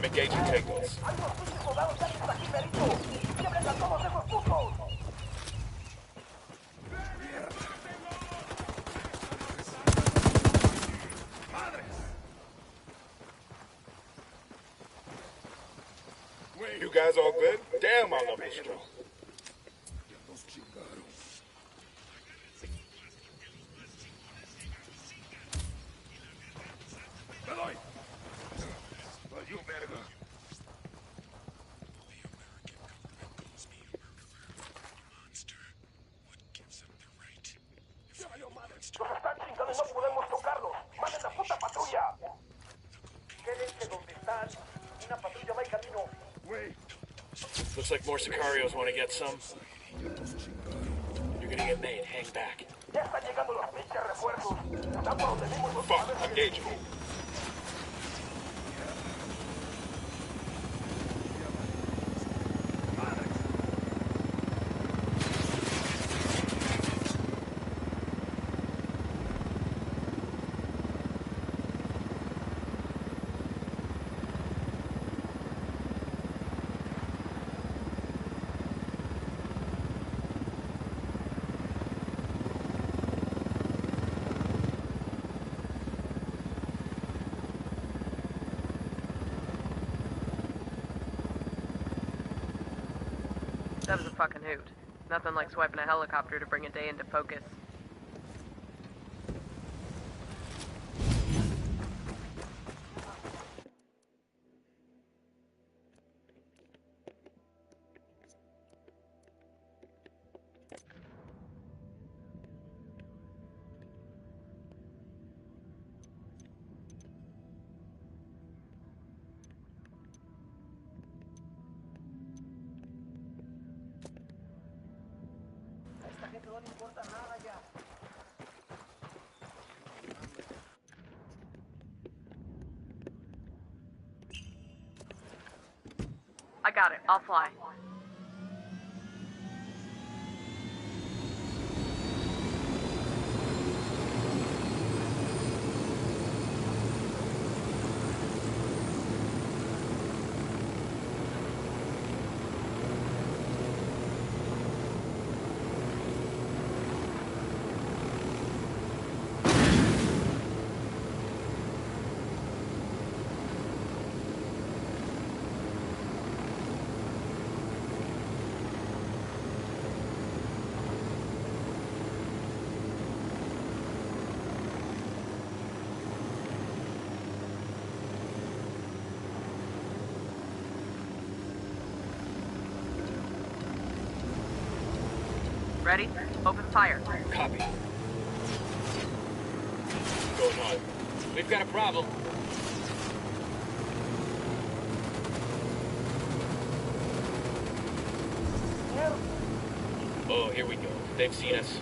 Engaging takeoffs. You guys all good? Damn, I love this show. Looks like more Sicarios want to get some. You're gonna get made. Hang back. Fuck, engaging. That was a fucking hoot. Nothing like swiping a helicopter to bring a day into focus. I got it. I'll fly. Ready? Open fire. Copy. What's going on? We've got a problem. Oh, here we go. They've seen us.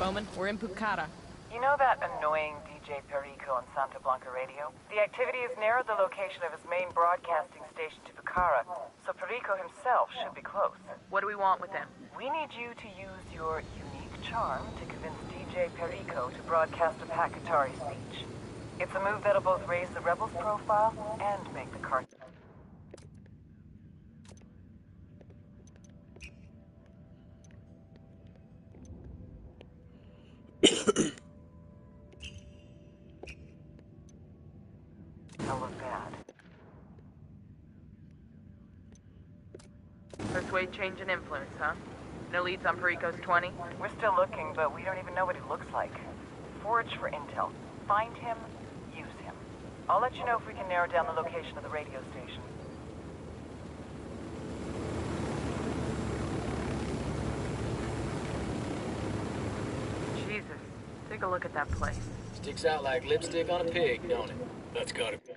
Bowman, we're in Pucara. You know that annoying DJ Perico on Santa Blanca radio? The activity has narrowed the location of his main broadcasting station to Pucara, so Perico himself should be close. What do we want with him? We need you to use your unique charm to convince DJ Perico to broadcast a Pacatari speech. It's a move that'll both raise the Rebels' profile and make the cartel. Persuade, change, and influence, huh? No leads on Perico's 20? We're still looking, but we don't even know what he looks like. Forage for intel. Find him, use him. I'll let you know if we can narrow down the location of the radio station. Jesus, take a look at that place. Sticks out like lipstick on a pig, don't it? That's gotta be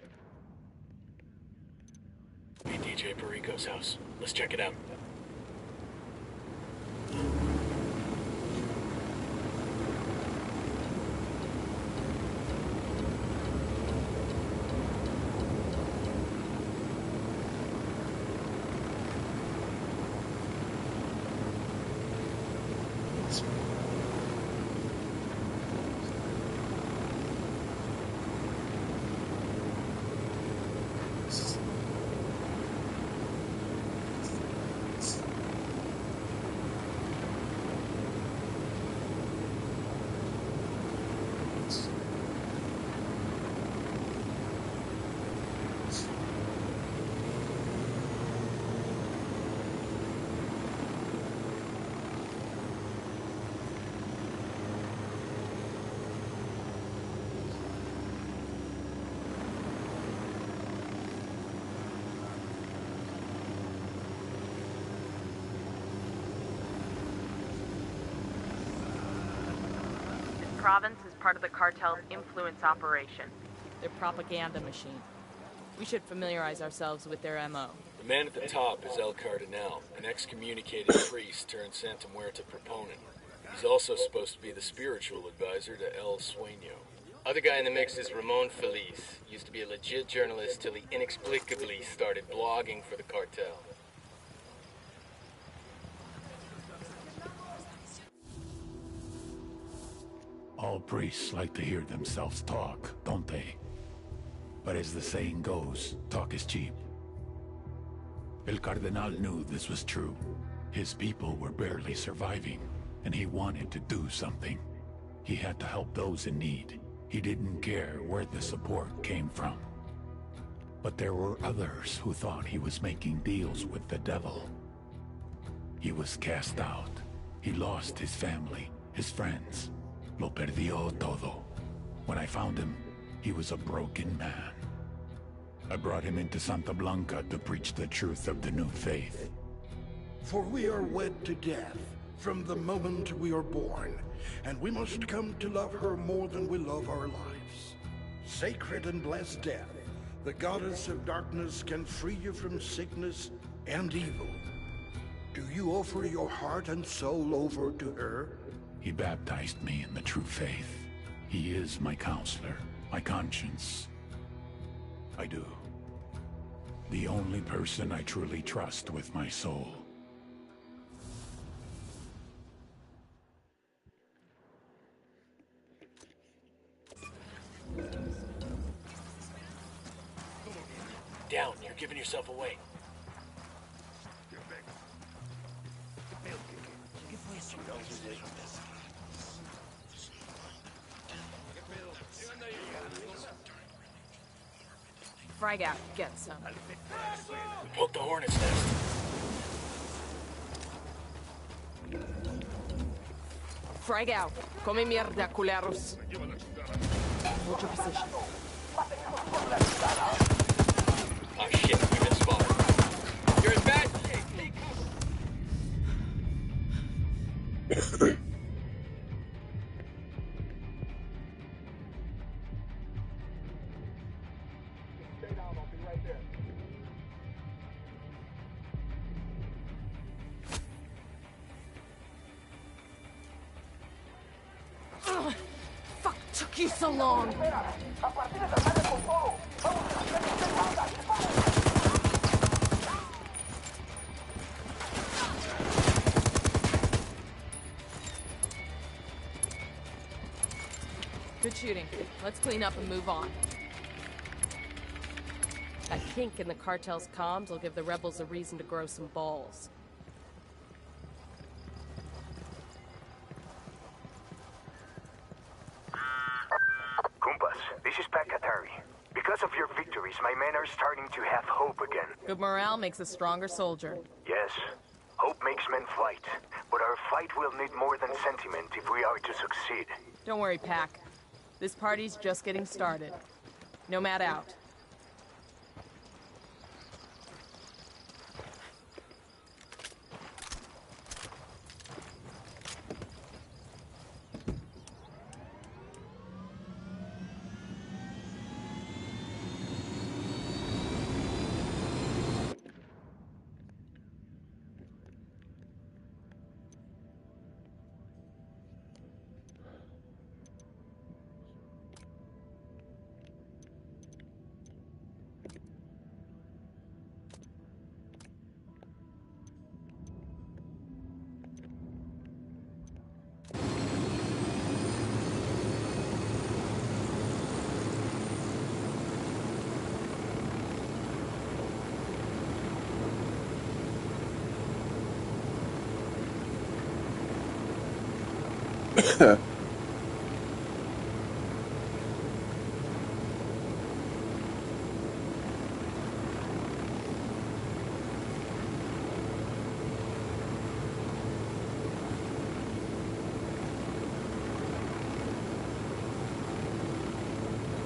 DJ Perico's house. Let's check it out. Province is part of the cartel's influence operation. Their propaganda machine. We should familiarize ourselves with their MO. The man at the top is El Cardinal, an excommunicated priest turned Santa Muerta proponent. He's also supposed to be the spiritual advisor to El Sueño. Other guy in the mix is Ramon Feliz. Used to be a legit journalist till he inexplicably started blogging for the cartel. All priests like to hear themselves talk, don't they? But as the saying goes, talk is cheap. El Cardinal knew this was true. His people were barely surviving, and he wanted to do something. He had to help those in need. He didn't care where the support came from. But there were others who thought he was making deals with the devil. He was cast out. He lost his family, his friends. Lo perdió todo. When I found him, he was a broken man. I brought him into Santa Blanca to preach the truth of the new faith. For we are wed to death from the moment we are born, and we must come to love her more than we love our lives. Sacred and blessed death, the goddess of darkness can free you from sickness and evil. Do you offer your heart and soul over to her? He baptized me in the true faith. He is my counselor, my conscience. I do. The only person I truly trust with my soul. Down, you're giving yourself away. Frag out, get some. Poke the hornet's nest. Frag out. Come mierda, culeros. Hold your position. Ah, shit, we've been spotted. You're in bad shape. Take cover. Fuck took you so long. Good shooting. Let's clean up and move on. That kink in the cartel's comms will give the rebels a reason to grow some balls. Kumpas, this is Pat Katari. Because of your victory victories, my men are starting to have hope again. Good morale makes a stronger soldier. Yes, hope makes men fight. But our fight will need more than sentiment if we are to succeed. Don't worry, Pac. This party's just getting started. Nomad out.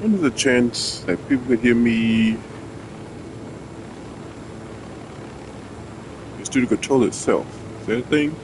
When there's a chance that people could hear me, the studio control itself. Is that a thing?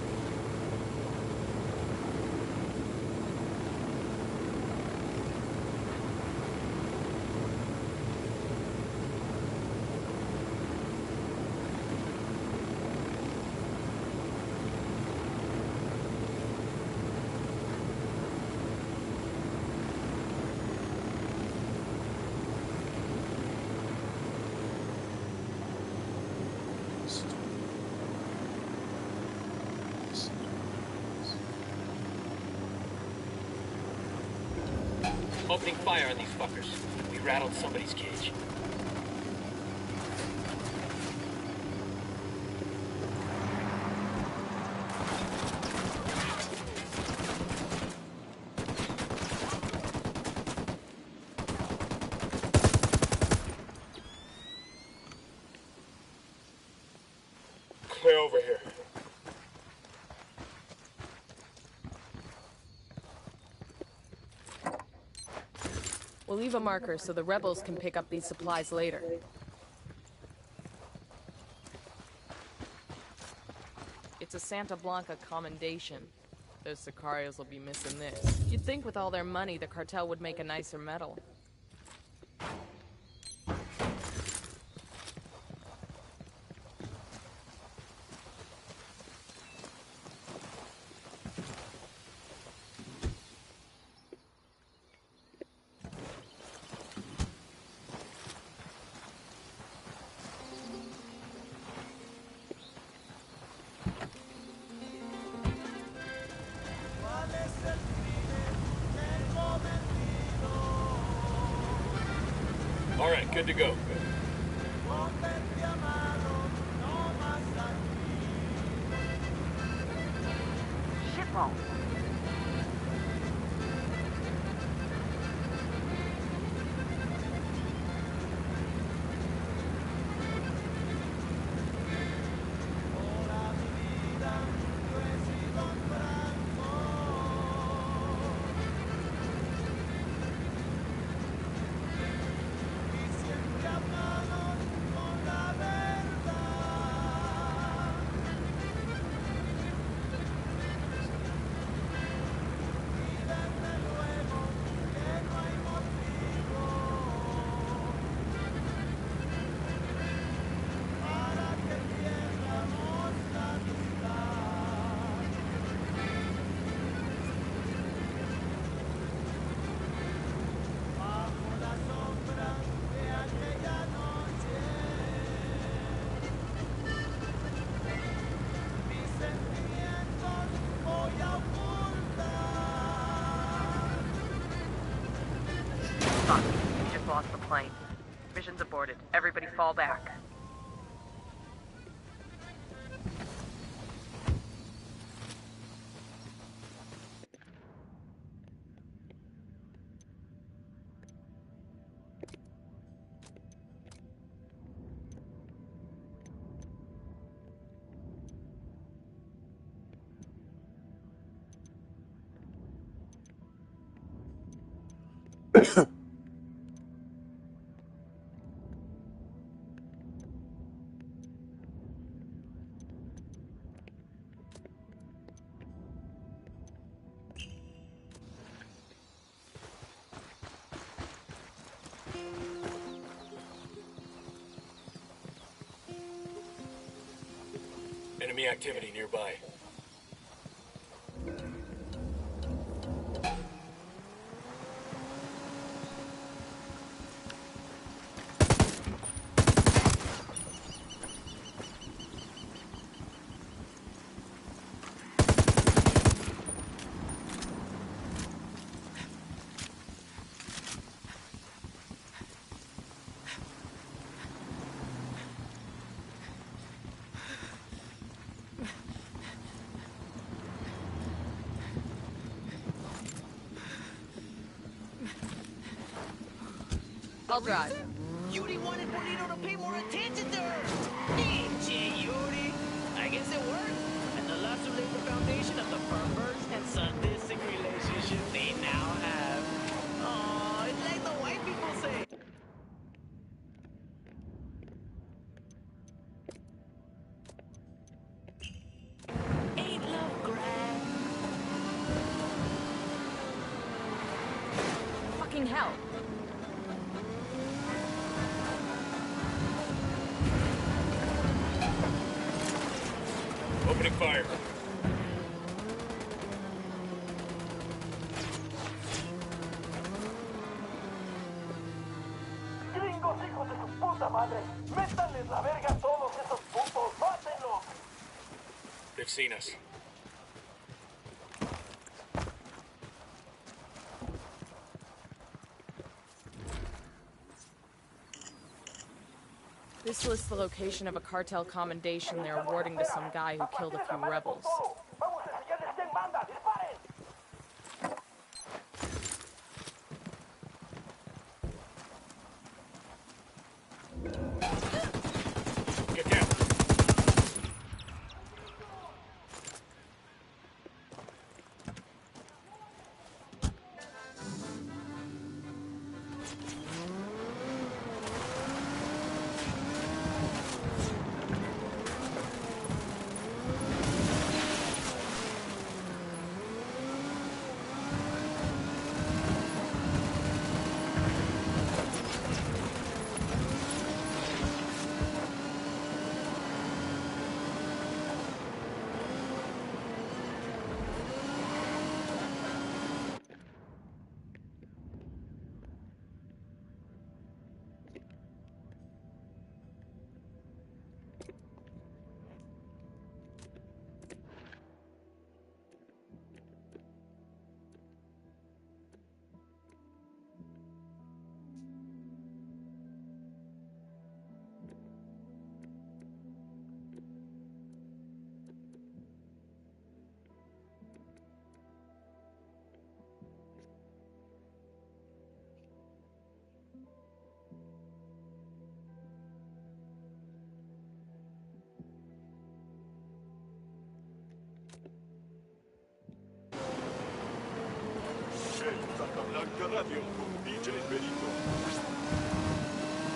Opening fire on these fuckers. We rattled somebody's cage. Clear over here. We'll leave a marker so the rebels can pick up these supplies later. It's a Santa Blanca commendation. Those Sicarios will be missing this. You'd think with all their money, the cartel would make a nicer medal. All right, good to go. Shitball. Fuck. We just lost the plane. Mission's aborted. Everybody fall back. Enemy activity nearby. I'll drive. Yuri wanted Bonito to pay more attention to her. Pinche Yuri. I guess it worked. And the lawsuit laid the foundation of the perverse and sadistic relationship they now have. Oh, it's like the white people say. Ain't love grand? Fucking hell. Opening fire. Gringos, hijos de su puta madre. Métanles la verga a todos esos putos. ¡Mátenlos! They've seen us. This lists the location of a cartel commendation they're awarding to some guy who killed a few rebels. Vamos a enseñarles quién manda. ¡Disparen! Get down. Santa Blanca Radio con DJ Perico.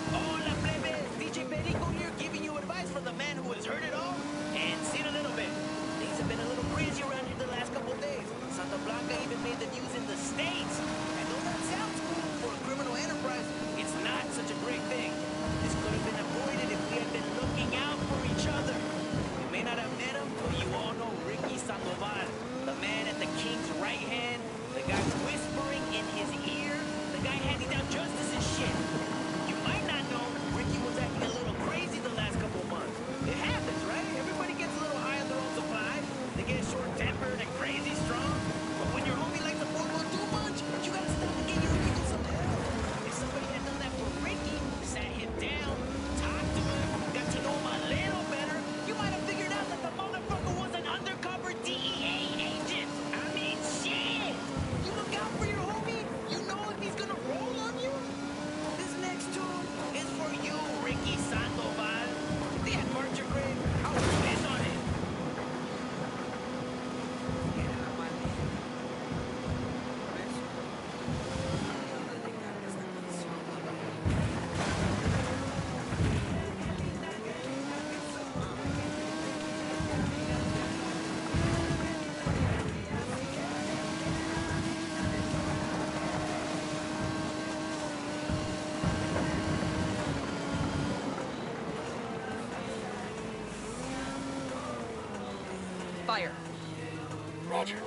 Hola, plebes! DJ Perico here giving you advice from the man who has heard it all and seen a little bit. Things have been a little crazy around here the last couple of days. Santa Blanca even made the news in the States. And though that sounds cool for a criminal enterprise, it's not such a great thing. This could have been avoided if we had been looking out for each other. You may not have met him, but you all know Ricky Sandoval, the man at the king's right hand, the guy whispering in his ear, the guy handing down justice and shit. You might not know Ricky was acting a little crazy the last couple of months. It happened. fire. Roger.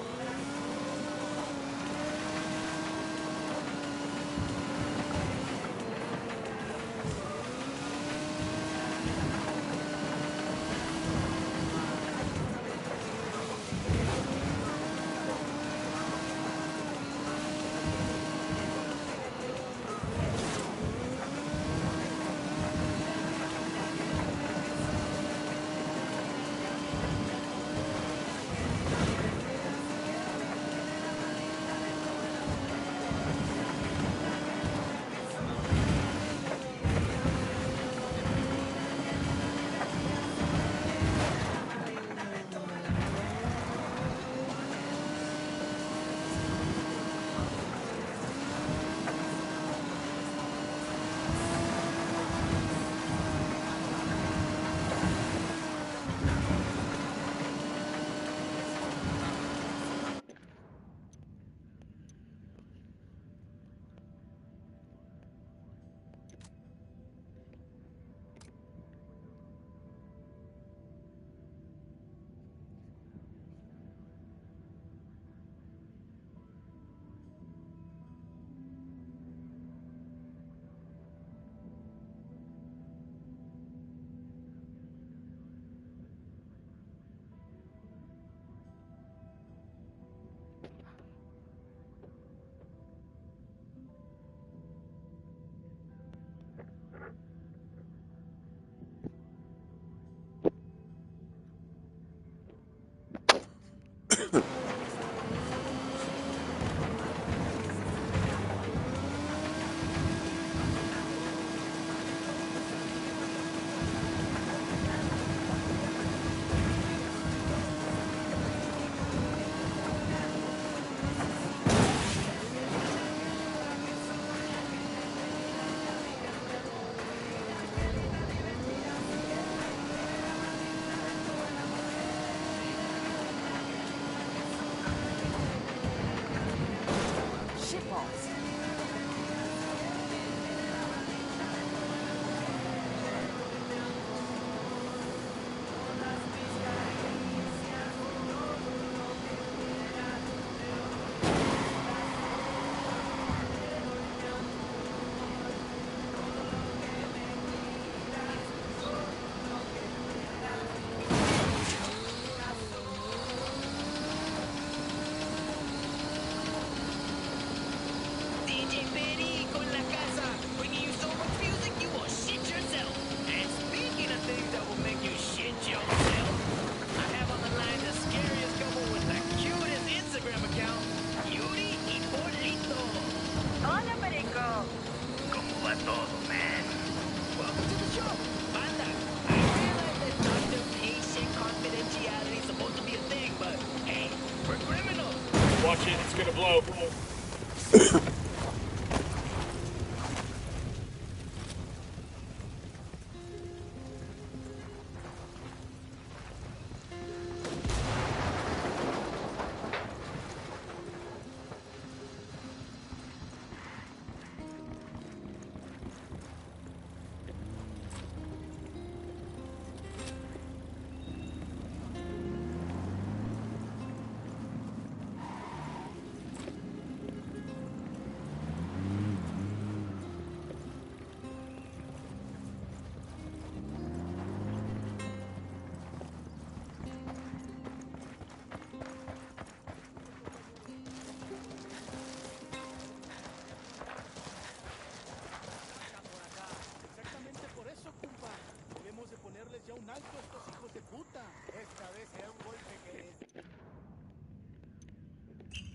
Shitballs. DJ Perico en la casa, bringing you so much music you will shit yourself. And speaking of things that will make you shit yourself, I have on the line the scariest couple with the cutest Instagram account, Yuri y Polito. Hola, Perico. ¿Cómo va todo, man? Welcome to the show, Banda. I realize that doctor-patient confidentiality is supposed to be a thing, but hey, we're criminals. Watch it, it's gonna blow.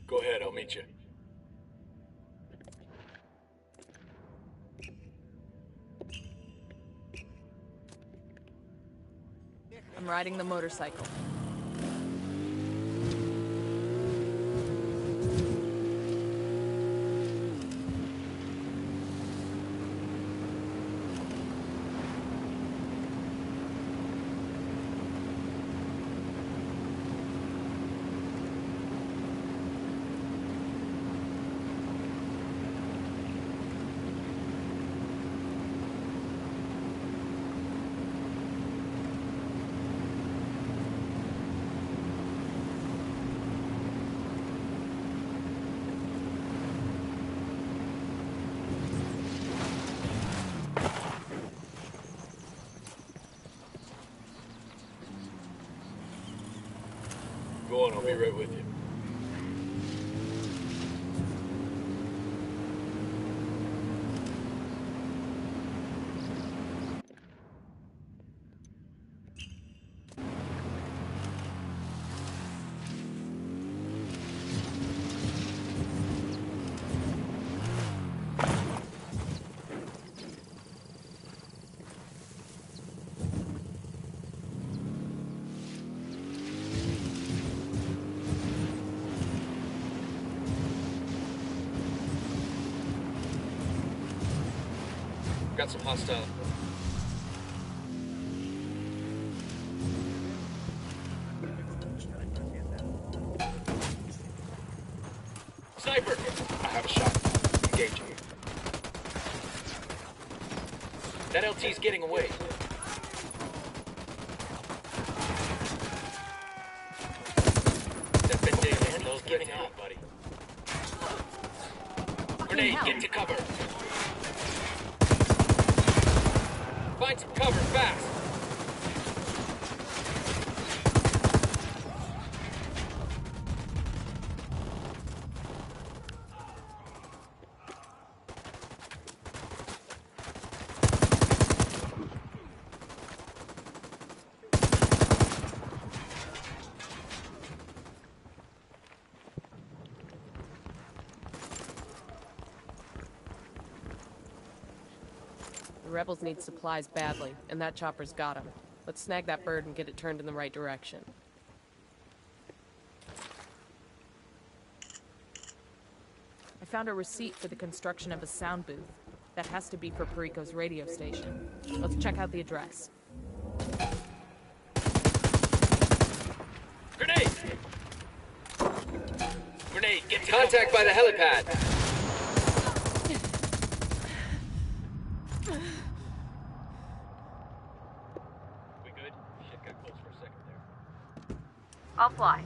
Go ahead, I'll meet you. I'm riding the motorcycle. Go on, I'll be right with you. Got some hostile. Sniper! I have a shot. Engaging. That LT's getting away. That Bende's giving up, buddy. Grenade, get to cover. Find some cover, fast! The rebels need supplies badly, and that chopper's got them. Let's snag that bird and get it turned in the right direction. I found a receipt for the construction of a sound booth. That has to be for Perico's radio station. Let's check out the address. Grenade! Grenade, get to Contact by the helipad. We good? Shit got close for a second there. I'll fly.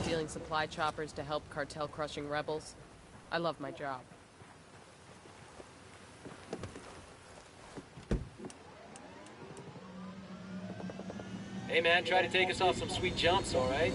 Stealing supply choppers to help cartel-crushing rebels. I love my job. Hey man, try to take us off some sweet jumps, alright?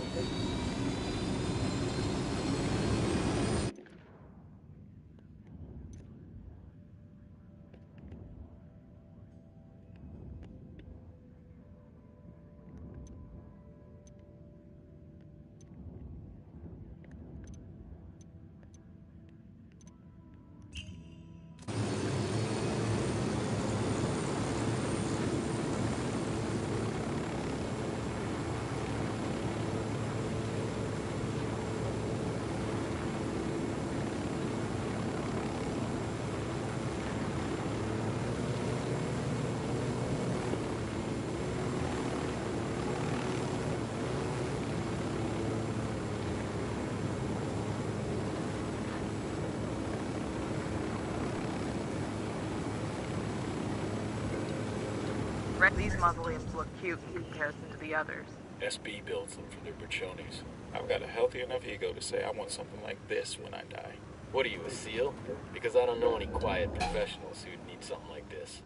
These mausoleums look cute in comparison to the others. SB builds them for their Berchonis. I've got a healthy enough ego to say I want something like this when I die. What are you, a SEAL? Because I don't know any quiet professionals who'd need something like this.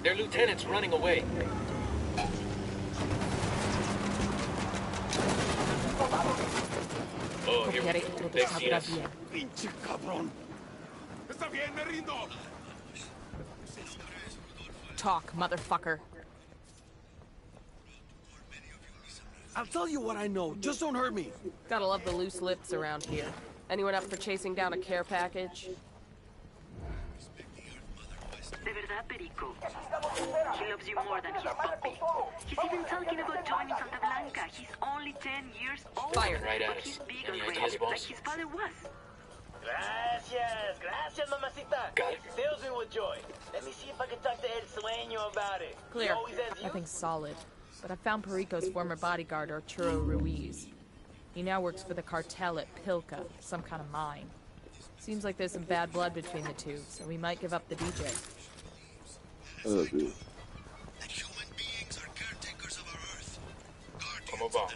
Their lieutenant's running away. Oh, here we go. They see us. Pinche cabrón. Está bien, me rindo. Talk, motherfucker. I'll tell you what I know. Just don't hurt me. Gotta love the loose lips around here. Anyone up for chasing down a care package? De verdad, Perico. He loves you more than his puppy. He's even talking about joining Santa Blanca. He's only 10 years old. Fire. Right at But us. he's big Any already, ideas, boss? like his father was. Gracias, mamacita. Got it. It fills me with joy. Let me see if I can talk to El Sueño about it. He Clear. always has you. Nothing solid. But I found Perico's former bodyguard, Arturo Ruiz. He now works for the cartel at Pilca, some kind of mine. Seems like there's some bad blood between the two, so we might give up the DJ. Oh, dude. Como va?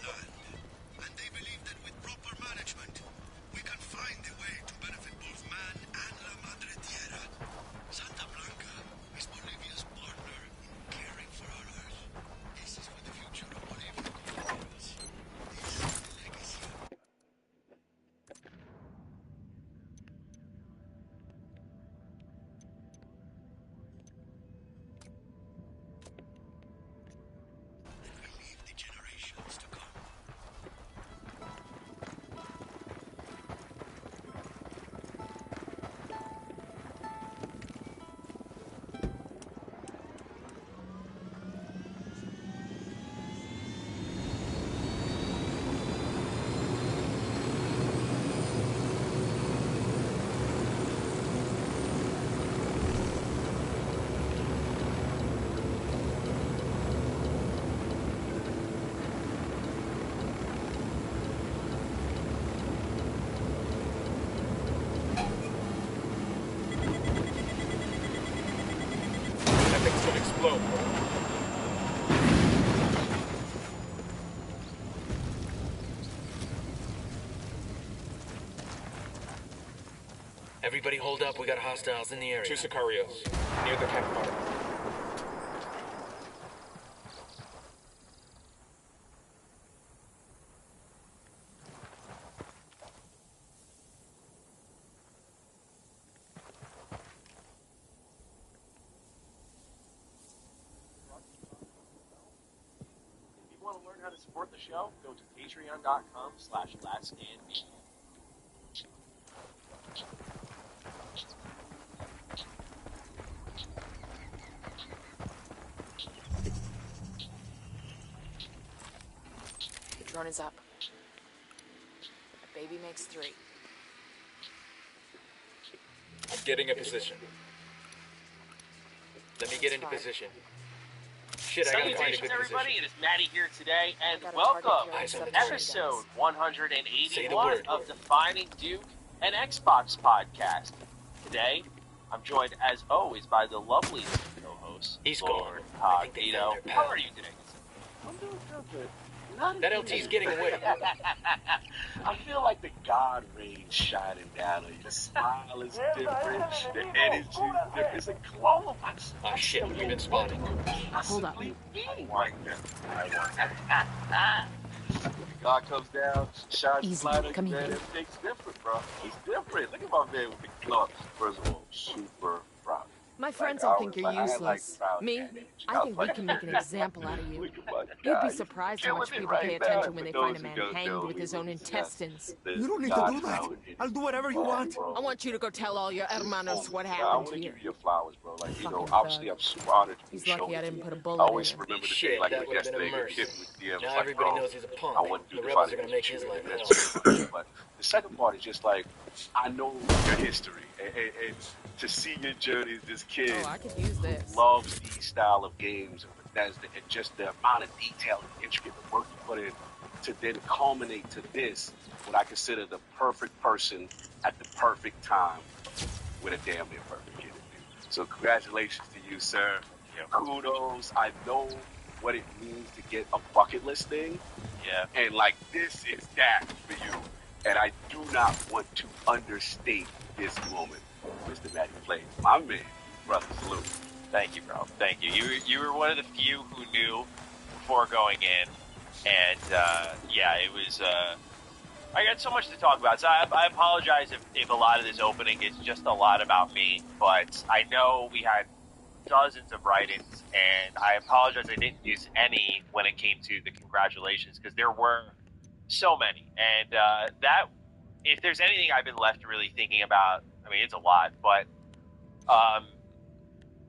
It's gonna explode. Everybody hold up, we got hostiles in the area. 2 Sicarios, near the campfire. How to support the show, go to patreon.com/laststandmedia. The drone is up. A baby makes 3. I'm getting a position. Let me get into position. Shit, I gotta find a Salutations, good everybody. position. It is Maddie here today, and gotta welcome target Eyes on to the target. episode Say the 181 word. of Defining Duke, an Xbox podcast. Today, I'm joined, as always, by the lovely co-host, He's Lord gone. I think they Cognito. found their How pal. are you today? I'm doing good. That LT's getting away. I feel like the God rays shining down on you. The smile is different. The energy is different. It's a glow. Ah, shit, we've been spotted. Hold up. God comes down, shines Easy. the light on Come you, here. man. Everything's different, bro. He's different. Look at my man with the gloves. First of all, super proud. My friends Like, all I think was you're like, I useless. like proud Me? energy. I think we can make an example out of you. Look at my You'd guy. be He's surprised how killing much it people right pay now. attention when For they find a those who man don't hanged know, with his he own was, intestines. You don't need to do that. I'll do whatever you want. I want you to go tell all your hermanos what I happened want to here. give you your flowers, bro. Like, you know, Fucking obviously thug. I'm super honored to be He's lucky showing I it didn't to put a you. bullet I always in him. remember the Shit, day like that it was would've been a yesterday. The mercy. kid with the Now was like, everybody bro, knows he's a punk. I wouldn't do The the rebels fighting are gonna make his with life you. hell. But the second part is just like, I know your history. And to see your journey as this kid Oh, I could use this. who loves these style of games and Bethesda and just the amount of detail and intricate work you put in to then culminate to this, what I consider the perfect person at the perfect time with a damn near perfect kid. So congratulations to you, sir. Kudos. I know what it means to get a bucket list thing. Yeah. And like, this is that for you. And I do not want to understate this moment. Mr. Matty Flay, my man, brother, salute. Thank you, bro. Thank you. You were one of the few who knew before going in, and yeah, it was. I got so much to talk about, so I apologize if a lot of this opening is just a lot about me, but I know we had dozens of write-ins, and I apologize I didn't use any when it came to the congratulations, because there were so many. And that, if there's anything I've been left really thinking about, I mean, it's a lot, but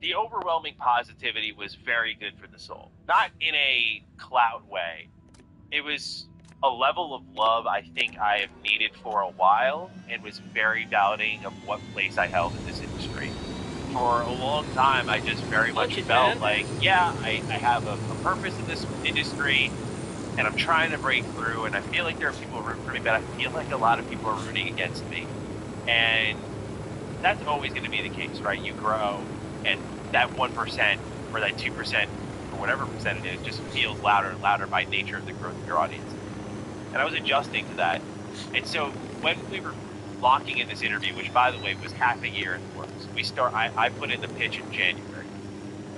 the overwhelming positivity was very good for the soul. Not in a clout way. It was a level of love I think I have needed for a while, and was very validating of what place I held in this industry. For a long time, I just very much felt like, yeah, I have a purpose in this industry, and I'm trying to break through, and I feel like there are people rooting for me, but I feel like a lot of people are rooting against me. And that's always going to be the case, right? You grow, and that 1% or that 2% or whatever percent it is just feels louder and louder by nature of the growth of your audience. And I was adjusting to that. And so when we were locking in this interview, which by the way was half a year in the works, I put in the pitch in January,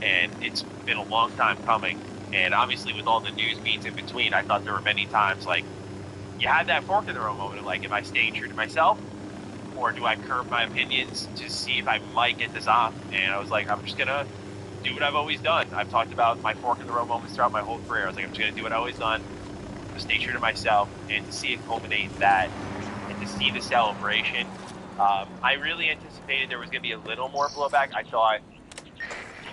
and it's been a long time coming. And obviously with all the news beats in between, I thought there were many times like you had that fork in the road moment of like, am I staying true to myself, or do I curb my opinions to see if I might get this off? And I was like, I'm just gonna do what I've always done. I've talked about my fork in the road moments throughout my whole career. I was like, I'm just gonna do what I've always done, to stay true to myself, and to see it culminate in that, and to see the celebration. I really anticipated there was going to be a little more blowback. I thought,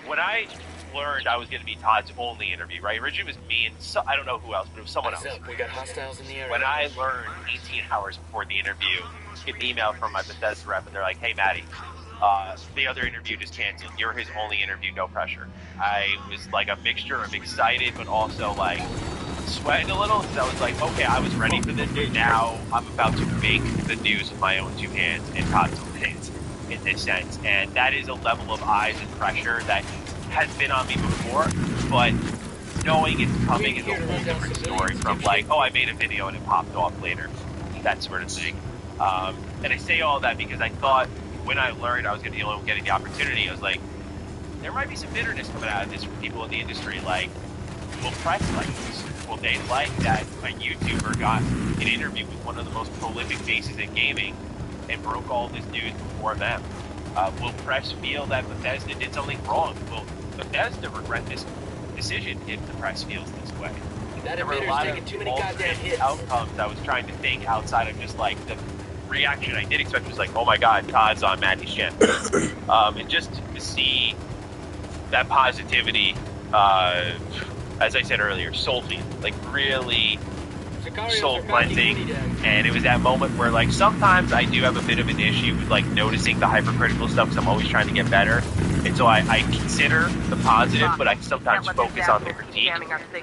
when I learned I was going to be Todd's only interview, right? Originally it was me and I don't know who else, but it was someone else. We got hostiles in the area. When I learned 18 hours before the interview, get an email from my Bethesda rep, and they're like, hey, Maddie, the other interview just canceled. You're his only interview, no pressure. I was like a mixture of excited, but also like sweating a little, because I was like, okay, I was ready for this. Now I'm about to make the news with my own two hands and Todd's own hands in this sense. And that is a level of eyes and pressure that has been on me before, but knowing it's coming is a whole different story from like, oh, I made a video and it popped off later, that sort of thing. And I say all that because I thought when I learned I was going to be the only one getting the opportunity, I was like, there might be some bitterness coming out of this from people in the industry. Like, will press like this? Will they like that a YouTuber got an interview with one of the most prolific faces in gaming and broke all this news before them? Will press feel that Bethesda did something wrong? Will Bethesda regret this decision if the press feels this way? There were a lot of too many goddamn hits. Outcomes I was trying to think outside of just like the reaction I did expect was like, oh my god, Todd's on Maddie's shin. And just to see that positivity, as I said earlier, soul-feeding, like really soul-cleansing. And it was that moment where like sometimes I do have a bit of an issue with like noticing the hypercritical stuff because I'm always trying to get better. And so I consider the positive, but I sometimes focus on the critique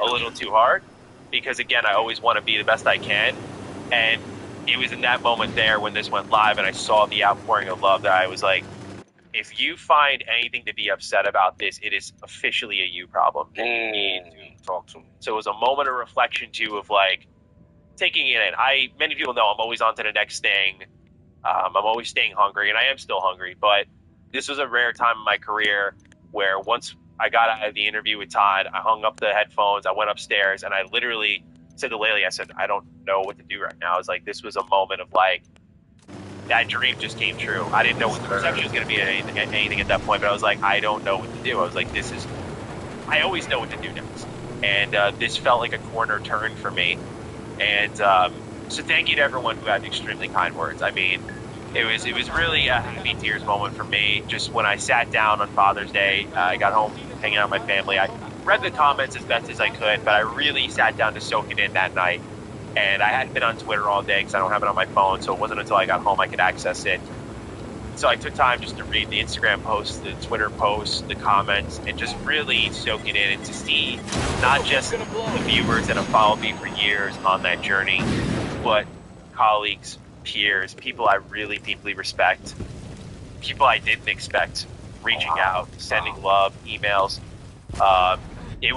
a little too hard because, again, I always want to be the best I can. And it was in that moment there when this went live and I saw the outpouring of love that I was like, if you find anything to be upset about this, it is officially a you problem. And you need to talk to me. So it was a moment of reflection too, of like taking it in. Many people know I'm always on to the next thing. I'm always staying hungry, and I am still hungry. But this was a rare time in my career where once I got out of the interview with Todd, I hung up the headphones, I went upstairs, and I literally said to Laylee, I said, I don't know what to do right now. I was like, this was a moment of like, that dream just came true. I didn't know what the perception was going to be at anything at that point, but I was like, I don't know what to do. I was like, I always know what to do next. And this felt like a corner turn for me. And so thank you to everyone who had extremely kind words. I mean, it was really a happy tears moment for me. Just when I sat down on Father's Day, I got home hanging out with my family. I read the comments as best as I could, but I really sat down to soak it in that night. And I hadn't been on Twitter all day because I don't have it on my phone, so it wasn't until I got home I could access it. So I took time just to read the Instagram posts, the Twitter posts, the comments, and just really soak it in and to see not just the viewers that have followed me for years on that journey, but colleagues, peers, people I really deeply respect, people I didn't expect reaching out, sending love, emails. It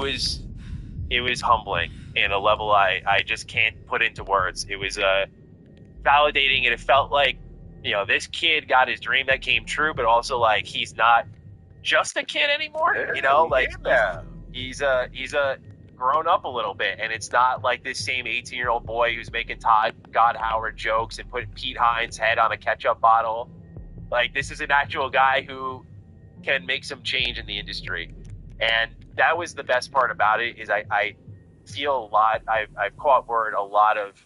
was humbling in a level I just can't put into words. It was validating, and it felt like, this kid got his dream that came true, but also like he's not just a kid anymore. He's grown up a little bit, and it's not like this same 18-year-old boy who's making Todd God Howard jokes and putting Pete Hines' head on a ketchup bottle. Like, this is an actual guy who can make some change in the industry. And that was the best part about it, is I feel a lot, I've caught word, a lot of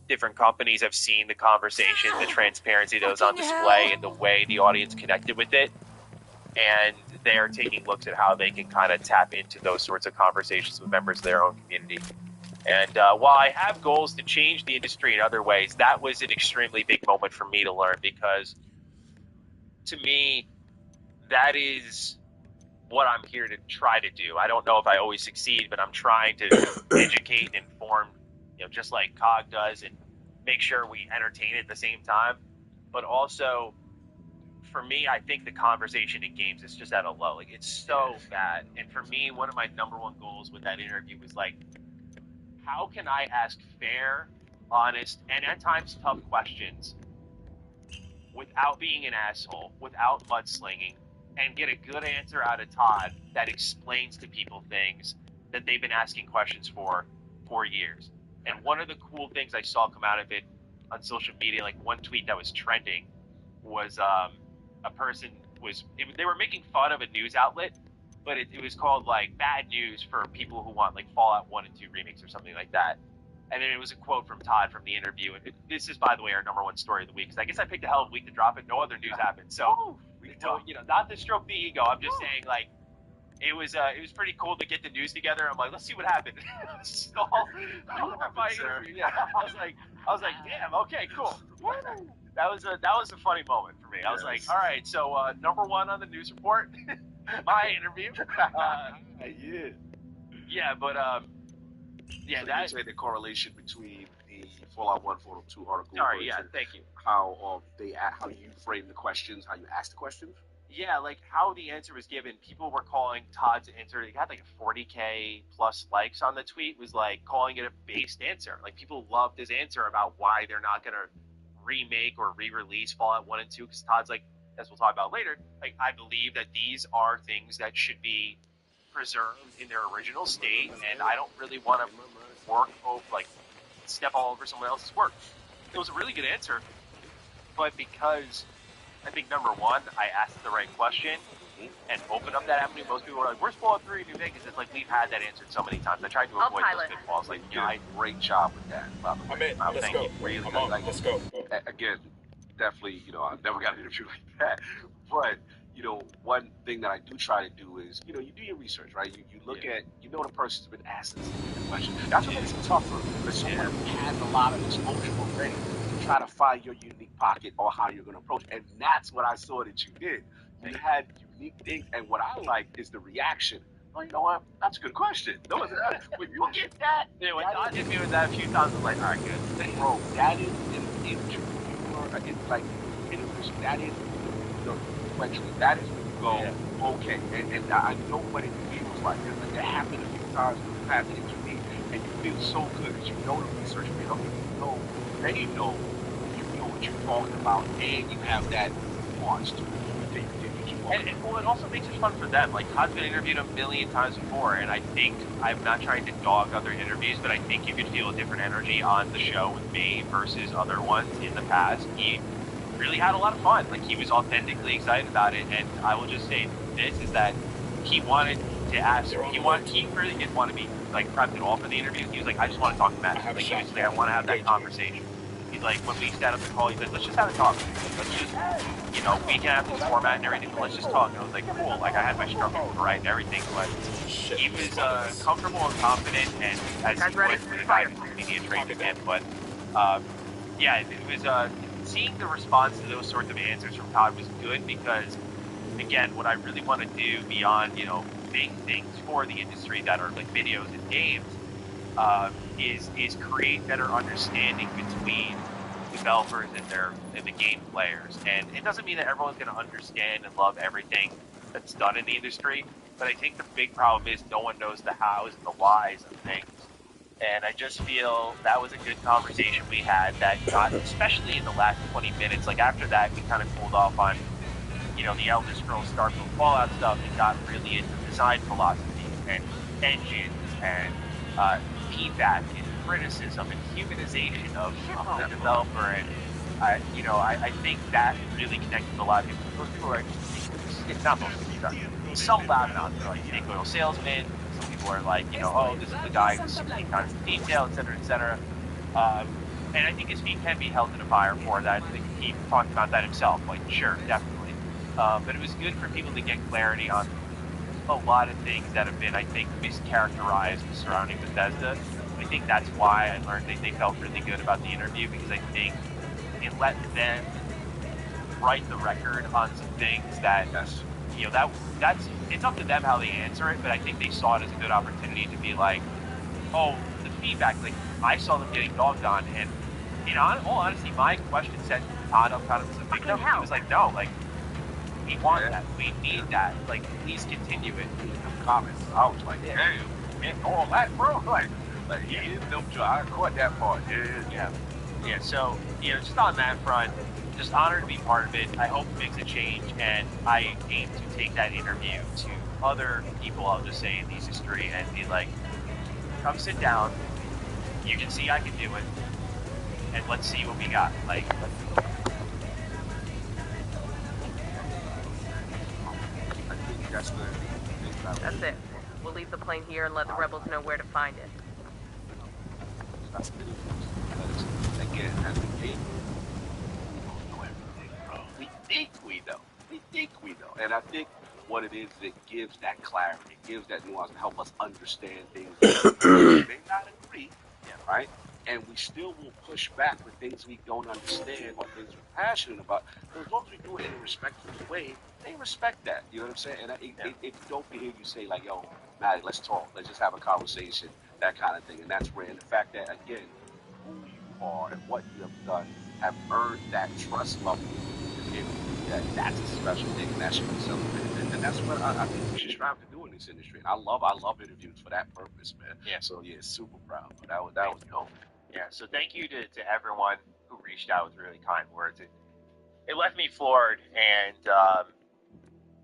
different companies have seen the conversation, the transparency that was on display, and the way the audience connected with it. And they're taking looks at how they can kind of tap into those sorts of conversations with members of their own community. And while I have goals to change the industry in other ways, that was an extremely big moment for me to learn, because to me, that is what I'm here to try to do. I don't know if I always succeed, but I'm trying to educate and inform, just like COG does, and make sure we entertain at the same time. But also, for me, I think the conversation in games is just at a low. Like, it's so bad. And for me, one of my number one goals with that interview was like, how can I ask fair, honest, and at times tough questions without being an asshole, without mudslinging, and get a good answer out of Todd that explains to people things that they've been asking questions for years. And one of the cool things I saw come out of it on social media, like one tweet that was trending, was a person they were making fun of a news outlet, but it was called like bad news for people who want like Fallout 1 and 2 remakes or something like that. And then it was a quote from Todd from the interview. And this is, by the way, our number one story of the week. Because I guess I picked a hell of a week to drop it. No other news happened. So, not to stroke the ego. I'm just saying, like, it was pretty cool to get the news together. I'm like, let's see what happened. So, my interview, yeah. I was like, damn, okay, cool. That was a funny moment for me. I was like, all right, so number one on the news report, my interview. Yeah, but yeah, so that's the correlation between the Fallout 1, Fallout 2 article. Sorry, yeah, thank you. How you frame the questions, how you ask the questions. Yeah, like how the answer was given. People were calling Todd's answer. He had like 40K plus likes on the tweet. Was like calling it a based answer. Like people loved his answer about why they're not gonna remake or re-release Fallout 1 and 2. Because Todd's like, as we'll talk about later, like I believe that these are things that should be preserved in their original state, and I don't really want to step all over someone else's work. It was a really good answer, but because I think number one, I asked the right question and opened up that avenue. Most people were like, "Where's Fallout 3 New Vegas?" It's like we've had that answered so many times. I tried to avoid those pitfalls. Like, I great job with that. By the way, let's go. Really I'm on. Let's go. Again, definitely, I never got an interview like that, but. One thing that I do try to do is, you do your research, right? You look at, the person's been asked this question. That's what makes it tougher, because someone has a lot of exposure already to try to find your unique pocket or how you're going to approach it. And that's what I saw that you did. You had unique things, and what I like is the reaction. Oh, you know what? That's a good question. When you get that, when Todd hit me with that a few times, I was like, all right, good. Bro, that is an interview. It's like, that is that is when you go, okay, and I know what it feels like. It happened a few times in the past interview, and you feel so good because you know the research, they know you know what you're talking about, and you have that nuance to it. And it also makes it fun for them. Like, Todd's been interviewed a million times before, and I think, I'm not trying to dog other interviews, but I think you could feel a different energy on the show with me versus other ones in the past. He really had a lot of fun. Like, he was authentically excited about it, and I will just say this, is that he wanted to ask, he really didn't want to be, like, prepped at all for the interview. He was like, I just want to talk to Matt. Like, he was like, I want to have that conversation. He's like, when we set up the call, he's like, let's just have a talk. Let's just, we can have this format and everything, but let's just talk. And I was like, cool. Like, I had my struggles to write and everything, but he was comfortable and confident, and as he was with a guy who's media trained again. But, yeah, it was, seeing the response to those sorts of answers from Todd was good, because, again, what I really want to do beyond, make things for the industry that are like videos and games, is create better understanding between developers and the game players. And it doesn't mean that everyone's going to understand and love everything that's done in the industry, but I think the big problem is no one knows the hows and the whys of things. And I just feel that was a good conversation we had that got, especially in the last 20 minutes, like after that, we kind of cooled off on, the Elder Scrolls Starfield Fallout stuff, and got really into design philosophy and engines and feedback and criticism and humanization of the developer. And, I think that really connected with a lot of people. Those people are actually taking this it's not most people, some loud amounts. They're like snake oil salesman. Some people are like, you know, oh, this is the guy who's spending time in detail, et cetera, et cetera. And I think his feet can be held in a fire for that. I think he talked about that himself. Like, sure, definitely. But it was good for people to get clarity on a lot of things that have been, I think, mischaracterized surrounding Bethesda. I think that's why I learned they felt really good about the interview, because I think it let them write the record on some things that, you know, that's it's up to them how they answer it, but I think they saw it as a good opportunity to be like, oh, the feedback, like, I saw them getting dogged on, and in all honesty, my question sent Todd up kind of as a big number. He was like, no, like, we want that, we need that, like, please continue it. Comments, I was like, hey, man, all that, bro, like yeah, I caught that part. Yeah. So, you know, just on that front, just honored to be part of it. I hope it makes a change, and I aim to take that interview to other people, I'll just say, in the industry, and be like, come sit down, you can see I can do it, and let's see what we got. Like, I think that's the thing about it. That's it. We'll leave the plane here and let the rebels know where to find it. Again, as a game, we think we know. And I think what it is, it gives that clarity, it gives that nuance to help us understand things that we may not agree, right? And we still will push back with things we don't understand or things we're passionate about. But as long as we do it in a respectful way, they respect that. You know what I'm saying? And it's dope to hear you say, like, yo, Maddie, let's talk. Let's just have a conversation, that kind of thing. And that's rare. And the fact that, again, who you are and what you have done have earned that trust level. That's a special thing, and that should be celebrated. And that's what I think we should strive to do in this industry. And I love interviews for that purpose, man. Yeah. So yeah, super proud. That was dope. Yeah. So thank you to everyone who reached out with really kind words. It left me floored, and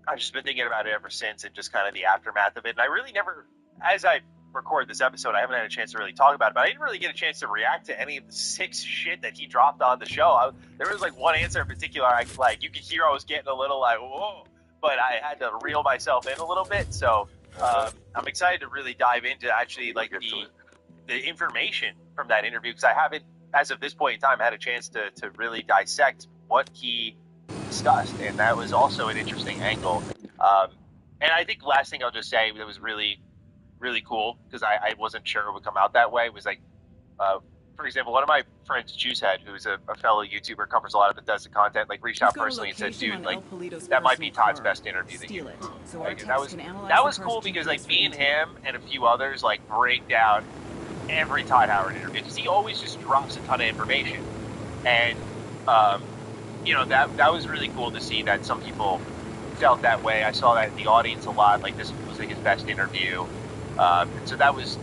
I've just been thinking about it ever since, and just kind of the aftermath of it. And I really never, as I record this episode, I haven't had a chance to really talk about it, but I didn't really get a chance to react to any of the sick shit that he dropped on the show. There was like one answer in particular, you could hear I was getting a little like, whoa, but I had to reel myself in a little bit. So I'm excited to really dive into actually like the information from that interview, because I haven't, as of this point in time, had a chance to really dissect what he discussed, and that was also an interesting angle. And I think last thing I'll just say that was really cool, because I wasn't sure it would come out that way, was like, for example, one of my friends, Juicehead, who's a fellow YouTuber, covers a lot of Bethesda content, like reached out personally and said, dude, like, that might be Todd's best interview that you do. Like, that was cool, because like me and him and a few others like break down every Todd Howard interview, because he always just drops a ton of information. And you know, that was really cool to see that some people felt that way. I saw that in the audience a lot, like this was like his best interview. So that was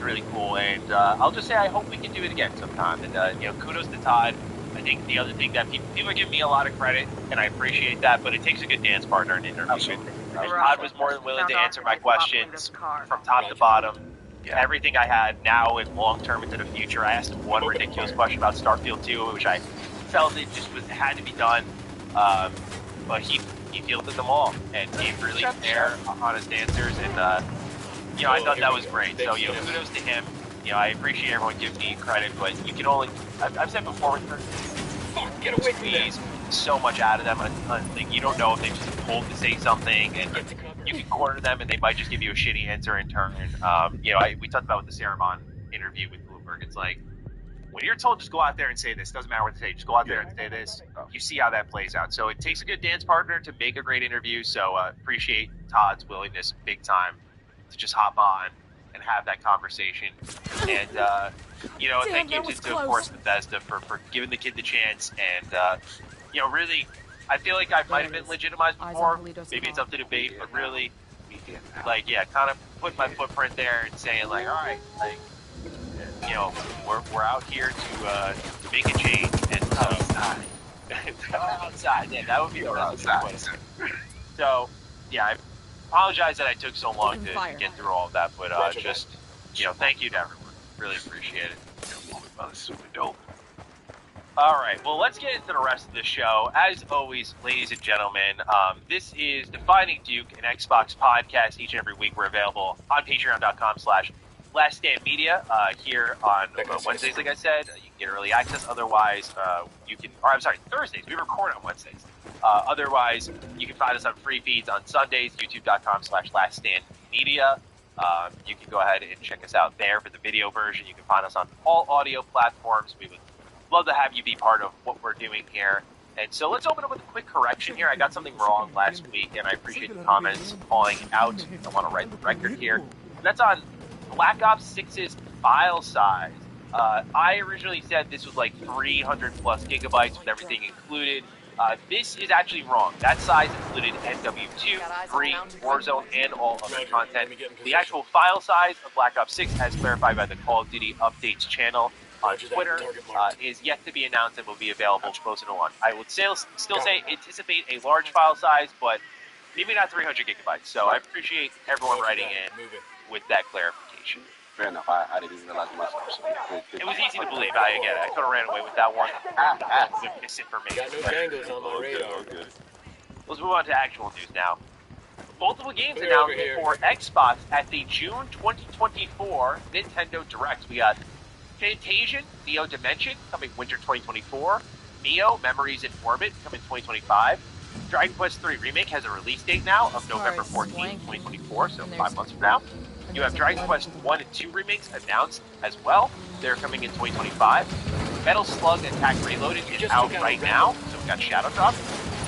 really cool, and I'll just say I hope we can do it again sometime. And you know, kudos to Todd. I think the other thing that people give me a lot of credit, and I appreciate that, but it takes a good dance partner in an interview. And Todd was more than willing to answer my questions from top to bottom. Yeah. Everything I had now and long term into the future. I asked him one ridiculous question about Starfield 2, which I felt it just had to be done, but he fielded them all and gave really fair, honest answers, and you know, I thought that was great. So, you know, kudos to him. You know, I appreciate everyone giving me credit, but you can only, I've said before, get away from these, so much out of them. Like, you don't know if they just told to say something, and you can corner them, and they might just give you a shitty answer in turn. You know, we talked about with the Cerebon interview with Bloomberg. It's like, when you're told just go out there and say this, doesn't matter what to say, just go out there and say this, you see how that plays out. So it takes a good dance partner to make a great interview. So appreciate Todd's willingness big time to just hop on and have that conversation. And, you know, thank you to, of course, Bethesda for giving the kid the chance. And, you know, really, I feel like I might have been legitimized before. Maybe it's up to debate, but really, like, yeah, kind of putting my footprint there and saying, like, all right, like, you know, we're out here to make a change. And so, outside, yeah, that would be outside. So, yeah, I apologize that I took so long to get through all of that, but just, you know, thank you to everyone. Really appreciate it. Super dope. All right, well, let's get into the rest of the show. As always, ladies and gentlemen, this is Defining Duke, an Xbox podcast. Each and every week we're available on patreon.com/laststandmedia here on Wednesdays, like I said. You can get early access. Otherwise, Thursdays. We record on Wednesdays. Otherwise, you can find us on free feeds on Sundays, youtube.com/laststandmedia. You can go ahead and check us out there for the video version. You can find us on all audio platforms. We would love to have you be part of what we're doing here. And so let's open up with a quick correction here. I got something wrong last week, and I appreciate the comments calling it out. I want to write the record here. That's on Black Ops 6's file size. I originally said this was like 300 plus gigabytes with everything included. This is actually wrong. That size included NW2, 3, Warzone, and all other content. The actual file size of Black Ops 6, as clarified by the Call of Duty Updates channel on Twitter, is yet to be announced and will be available closer to launch. I would still say anticipate a large file size, but maybe not 300 gigabytes. So I appreciate everyone writing in with that clarification. Fair enough. I didn't even realize myself. So it was easy to believe. I get it. I could have ran away with that one. With misinformation. Got no tangos on my radar. Let's move on to actual news now. Multiple games announced for Xbox at the June 2024 Nintendo Direct. We got Fantasian, Neo Dimension, coming winter 2024. Neo, Memories in Orbit, coming 2025. Dragon Quest III Remake has a release date now of November 14, 2024, so 5 months from now. You have Dragon Quest 1 and 2 remakes announced as well. They're coming in 2025. Metal Slug Attack Reloaded is out right now, so we got Shadow Drop.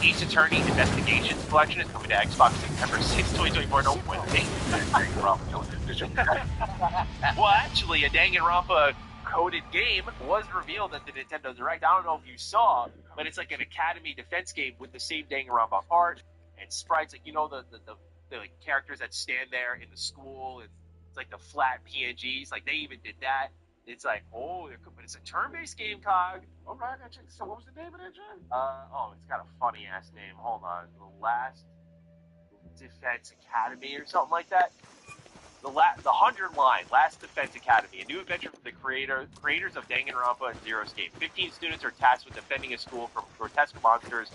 Ace Attorney Investigations Collection is coming to Xbox September 6, 2024. No, wait. Well, actually, a Danganronpa coded game was revealed at the Nintendo Direct. I don't know if you saw, but it's like an Academy defense game with the same Danganronpa art and sprites. Like, you know, the like characters that stand there in the school, and it's like the flat PNGs. Like, they even did that. It's like, oh, but it's a turn-based game, Cog. All right, so what was the name of that, John? It's got a funny-ass name. Hold on. The Last Defense Academy or something like that. The 100 line, Last Defense Academy, a new adventure from the creators of Danganronpa and Zero Escape. 15 students are tasked with defending a school from grotesque monsters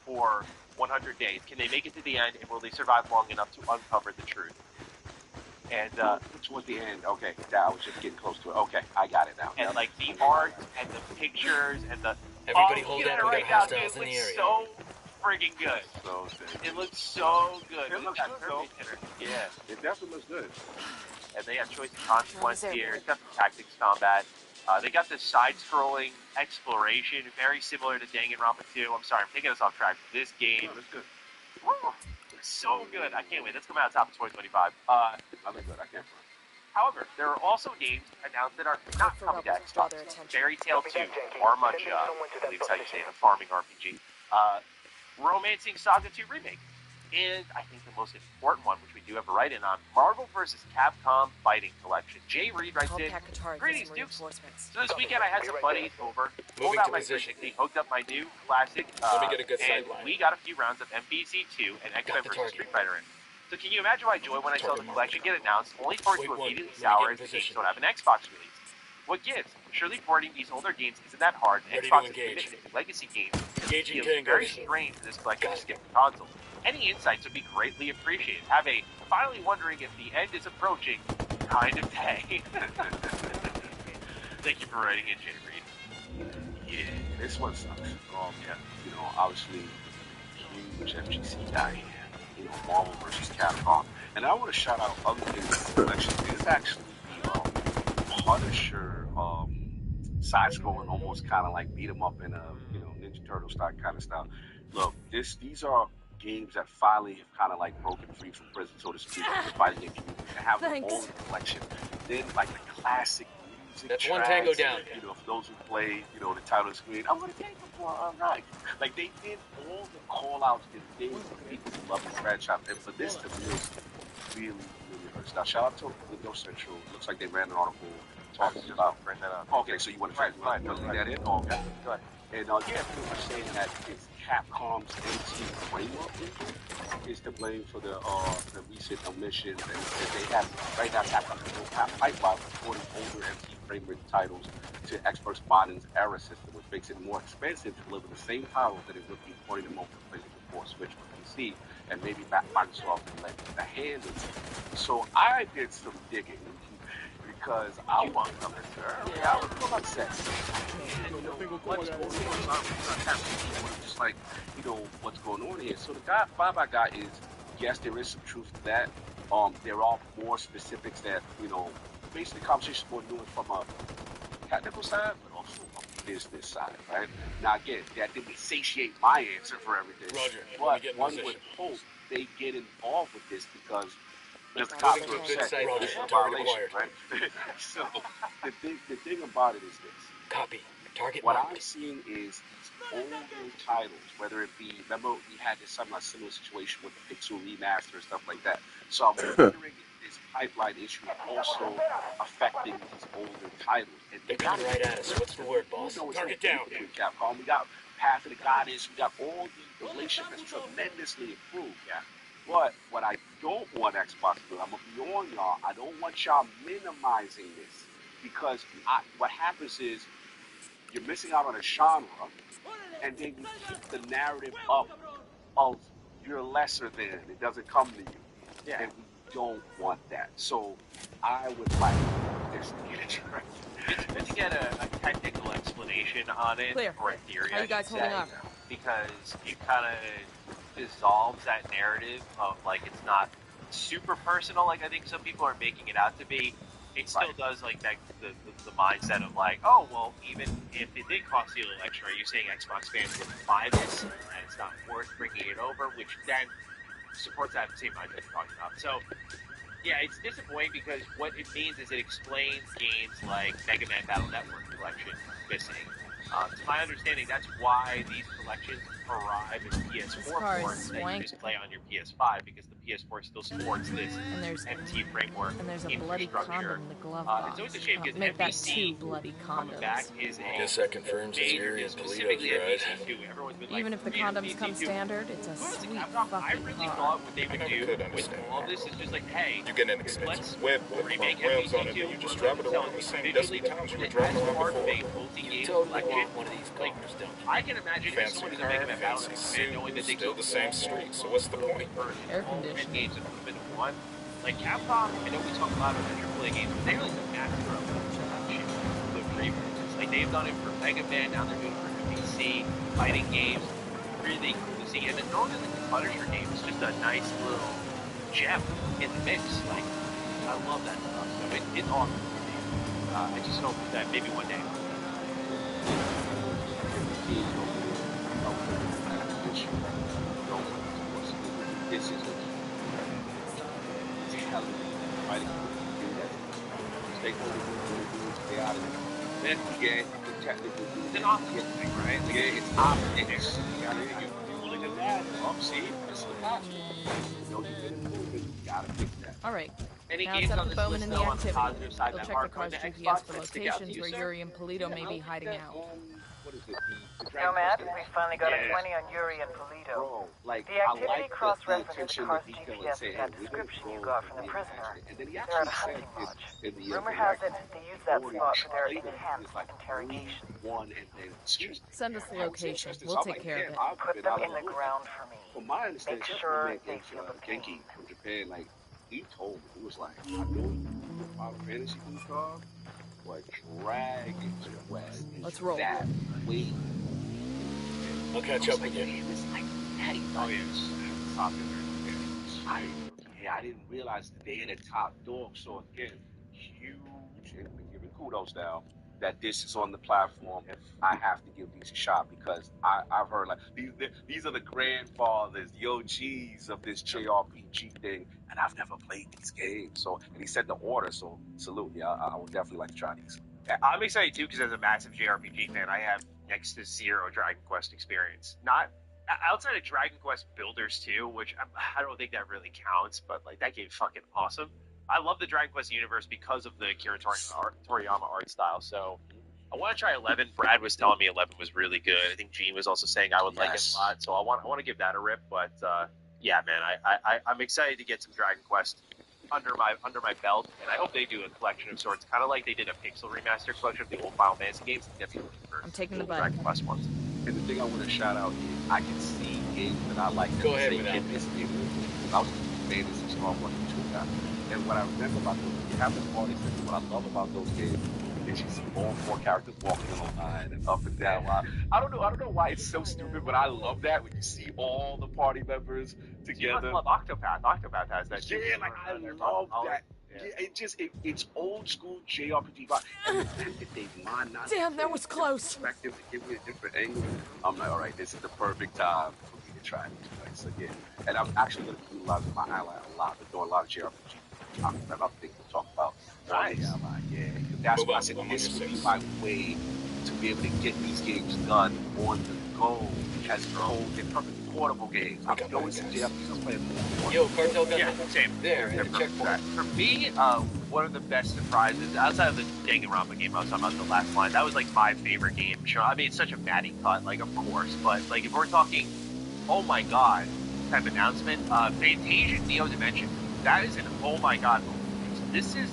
for 100 days. Can they make it to the end, and will they survive long enough to uncover the truth? And which was the end? Okay, I was just getting close to it. Okay, I got it now. And like the art and the pictures and the everybody hold up. We got hostiles in the area. So friggin' good. So it looks so good. It looks good, though. Yeah, it definitely looks good. And they got choice and consequence here. It's got the tactics combat. They got the side-scrolling exploration, very similar to Danganronpa 2. I'm sorry, I'm taking us off track. This game is good. It's so good. I can't wait. That's coming out top of 2025. I'm good. I can't front. However, there are also games announced that are not coming to Xbox. Fairy Tail 2, Armagia, I believe that's how you say it, a farming RPG. Romancing Saga 2 Remake. And I think the most important one, which we do have a write-in on, Marvel vs. Capcom Fighting Collection. Jay Reed writes in, greetings, Dukes. So this weekend I had some buddies over, pulled out my 360, hooked up my new classic, Let me get a good and sideline. we got a few rounds of MVC2 and X-Men vs. Street Fighter in. So can you imagine my joy when I saw the collection get announced, only for it to immediately sour as the games don't have an Xbox release? What gives? Surely porting these older games isn't that hard, and Xbox is committed to legacy games. It feels very strange for this collection to skip the console. Any insights would be greatly appreciated. Have a finally wondering if the end is approaching kind of day. Thank you for writing in, Jay Reed. Yeah, this one sucks. Yeah, you know, obviously, huge FGC guy. You know, Marvel vs. Capcom. And I want to shout out other things in the collection. It's actually the Punisher side-scrolling, almost kind of like beat 'em up in a Ninja Turtle style kind of style. Look, these are games that finally have kind of like broken free from prison, so to speak, the fighting game community, and have their own collection. Then like the classic music. That's tracks, one tango down. You know, for those who play, the title screen, I want to take the all right. Like they did all the call outs in days for people who love the franchise, and for this to me really, really hurts. Now shout out to Windows Central. Looks like they ran an article talking about. Okay, so you want to leave that in? Oh, okay. Go ahead. And yeah, pretty much saying that it's Capcom's MT framework engine is to blame for the recent omissions, and they have right now Capcom has no pipeline for porting older MT framework titles to Xbox Modern's era system, which makes it more expensive to deliver the same titles than it would be porting them over to PlayStation 4, Switch, or PC, and maybe Microsoft will lend a hand in it. So I did some digging. Because I was I was a little upset. What's going on? Just like, what's going on here. So the vibe I got is, yes, there is some truth to that. There are more specifics that, basically conversation more nuanced from a technical side, but also a business side, right? Now, again, that didn't satiate my answer for everything. Roger. But one would hope they get involved with this because the cops are upset. This is a violation, right? So the thing about it is this. Copy. Target what marked. I'm seeing is these older titles, whether it be, remember we had this similar situation with the Pixel remaster and stuff like that. So I'm wondering if this pipeline issue is also affecting these older titles. And they're coming right at us. What's the word, boss? Target down. Capcom. We got Path of the Goddess. We got all the relationship that's tremendously improved. Yeah. But what I don't want Xbox to do, I'm going to be on y'all, I don't want y'all minimizing this. Because what happens is, you're missing out on a genre, and then you keep the narrative up of you're lesser than, it doesn't come to you. Yeah. And we don't want that. So I would like this to get addressed. It's good to get a technical explanation on it, Clear. or a theory, How you guys holding up? because it kind of dissolves that narrative of, like, it's not super personal, like I think some people are making it out to be. It still does, like, that the mindset of, like, oh, well, even if it did cost you a little extra, you're saying Xbox fans would buy this, and it's not worth bringing it over, which then supports that same mindset you're talking about. So, yeah, it's disappointing because what it means is it explains games like Mega Man Battle Network Collection missing. To my understanding, that's why these collections arrive in PS4 ports that you just play on your PS5, because the PS4 still supports this MT framework and there's a bloody condom in the glove box. It's always a shame because make that MVC 2 bloody coming condoms. back is a guess that confirms it's Yuri and Polito's ride. Even if the condoms come standard, it's a sweet fucking I really thought what they would do with all this is just like, hey, you get an expensive web with remake rails on it, MVC2, and you just drive it around the same dusty towns you were driving around before. You totally want one of these cars, don't you? I can imagine if someone is a Mega Man Battle fan knowing that they still the same street, so what's the point? Air conditioning. Games have been one. Like Capcom, I know we talk a lot about the AAA games, but they're like the master of production, the reboots. Like they've done it for Mega Man, now they're doing it for PC, fighting games, really cool to see. And then throwing in like the Punisher game is just a nice little gem in the mix. Like I love that stuff. So it's awesome for me. I just hope that maybe one day. This is what telling me fighting do that. Stakeholders stay out of it. Then again, the technical it's an optics thing, right? Like, it's optics. You're willing to that. Oh, see, this is the patch. You gotta fix that. All right. Any now games set on the this Bowman list, in the though, on activity. positive side We'll that check are the car's going to GPS Xbox for that stick out to locations you, where sir? Yuri and Polito may be hiding out. What is it? Nomad, we finally got a 20 on Yuri and Polito. Bro, like, the activity I like cross-references the car's detail GPS saying, with that hey, description you got from the prisoner. And then he They're at a actually hunting said lodge. in the Rumor has it they use that spot for their enhanced interrogation. One and then just send us the location. We'll take care of it. Put them in the ground for me. From my understanding, make sure they feel the pain. Genki from Japan, like, he told me, he was like, I know you do Final Fantasy car, but Dragon's Quest is Let's roll. that way. I'll catch up with you. Oh, yes. I didn't realize they had a top dog. So again, huge, and giving kudos now that this is on the platform. I have to give these a shot because I've heard like these are the grandfathers, the OGs of this JRPG thing, and I've never played these games. So, and he said the order, so salute. Yeah, I would definitely like to try these. I'm excited too because as a massive JRPG fan, I have next to zero Dragon Quest experience. Not outside of Dragon Quest Builders 2, which I don't think that really counts, but like that game's fucking awesome. I love the Dragon Quest universe because of the Akira Toriyama art style. So I want to try 11. Brad was telling me 11 was really good. I think Gene was also saying I would like it a lot. So I want to give that a rip. But yeah, man, I'm excited to get some Dragon Quest under my belt, and I hope they do a collection of sorts, kind of like they did a pixel remaster collection of the old Final Fantasy games. I'm taking the Dragon bike. Quest ones. And the thing I want to shout out is I can see games that I like. Go ahead with that. I was made this a small one too now. And what I remember about those, you have the party system. What I love about those games is you see all 4 characters walking on a line and up and down. I don't know why it's so stupid, but I love that when you see all the party members together. You must love Octopath. Octopath has that. Yeah, like I love that. Yeah, it's old school JRPG vibe. And the fact that they mind not. Damn, that was close. Perspective to give me a different angle. I'm like, all right, this is the perfect time for me to try it tonight. So yeah, and I'm actually going to be utilizing my ally a lot. We're doing a lot of JRPG. I'm thinking to talk about. Nice. Yeah, that's why I said this would be my way to be able to get these games done on the go as cold and perfect portable games. I'm going to JRPG. I'm playing more. Yo, Cartel got same. There, in the checkpoint. For me, one of the best surprises, outside of the Danganronpa game I was talking about, the last line, that was like my favorite game. Sure, I mean, it's such a batty cut, like, of course, but like, if we're talking, oh my god, type announcement, Fantasia Neo Dimension, that is an oh my god moment. This is,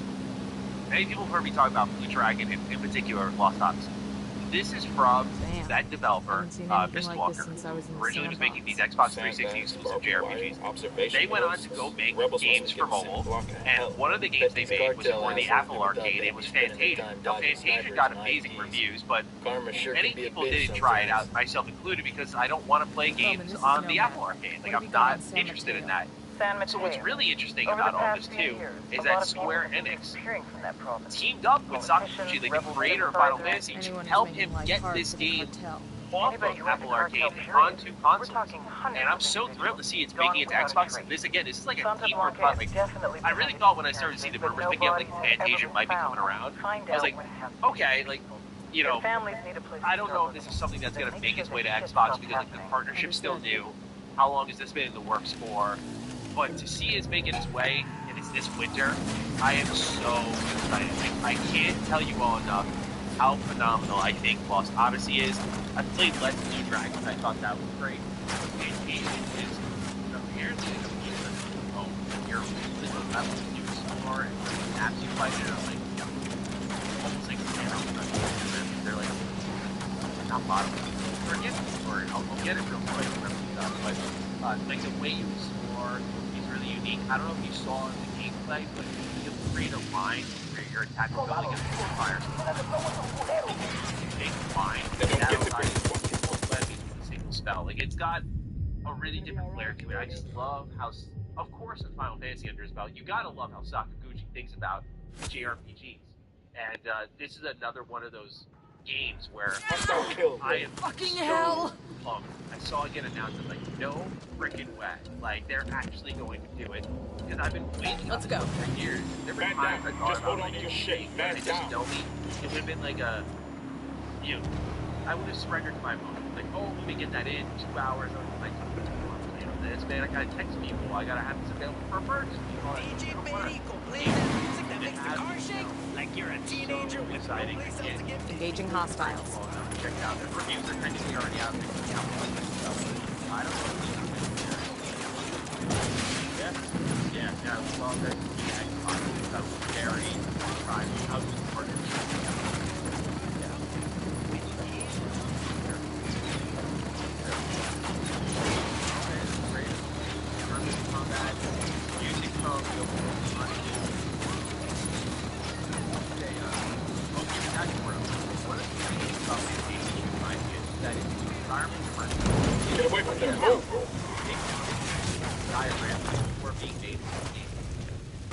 many people have heard me talk about Blue Dragon, in particular, Lost Odyssey. This is from that developer, Mistwalker, who originally was making these Xbox 360 exclusive JRPGs. They went on to go make games for mobile, and one of the games they made was for the Apple Arcade. It was Fantasia. Now, Fantasia got amazing reviews, but many people didn't try it out, myself included, because I don't want to play games on the Apple Arcade. Like, I'm not interested in that. So what's really interesting about all this too is that Square Enix teamed up with Sakaguchi, the creator of Final Fantasy, to help him get this game off of Apple Arcade and onto consoles. And I'm so thrilled to see it's making it to Xbox. And this is like a deeper cut. Like, I really thought when I started to see the rumors picking up, like Fantasia might be coming around, I was like, okay, like, you know, I don't know if this is something that's going to make its way to Xbox because like the partnership's still new. How long has this been in the works for? But to see it's making its way, and it's this winter, I am so excited. I can't tell you all enough how phenomenal I think Lost Odyssey is. I played less Blue Dragon, I thought that was great. Fantasia is apparently a piece of home. You're really the level you explore, and the apps you fight in are like, you know, almost like they're like, not bottom. Forget the story, I'll get it real quick, but like the way you explore is really unique. I don't know if you saw in the gameplay, but you'll create a line where your attack will building up to fire. Big line. That line is let me with a single spell. Like, it's got a really different flair to it. I just love how, of course, in Final Fantasy under his belt, you gotta love how Sakaguchi thinks about JRPGs. And this is another one of those games where I am fucking so hell. pumped. I saw it get announced. I'm like, no freaking way! Like, they're actually going to do it because I've been waiting. Let's go. For years. There were times I thought about like, shit, they just know me. It would have been like a, you know, I would have surrendered to my emotions. Like, oh, let me get that in 2 hours. I'm like, you know, this man, I gotta text people. I gotta have this available for emergency. DJ Perico, play that music that makes the car shake like you're a teenager with no place else to get Engaging hostiles. Check it out. The reviews are technically already out there. I don't know. Yeah. Well, there's very private housing partnership. Get away from them. Move. Diagram for being made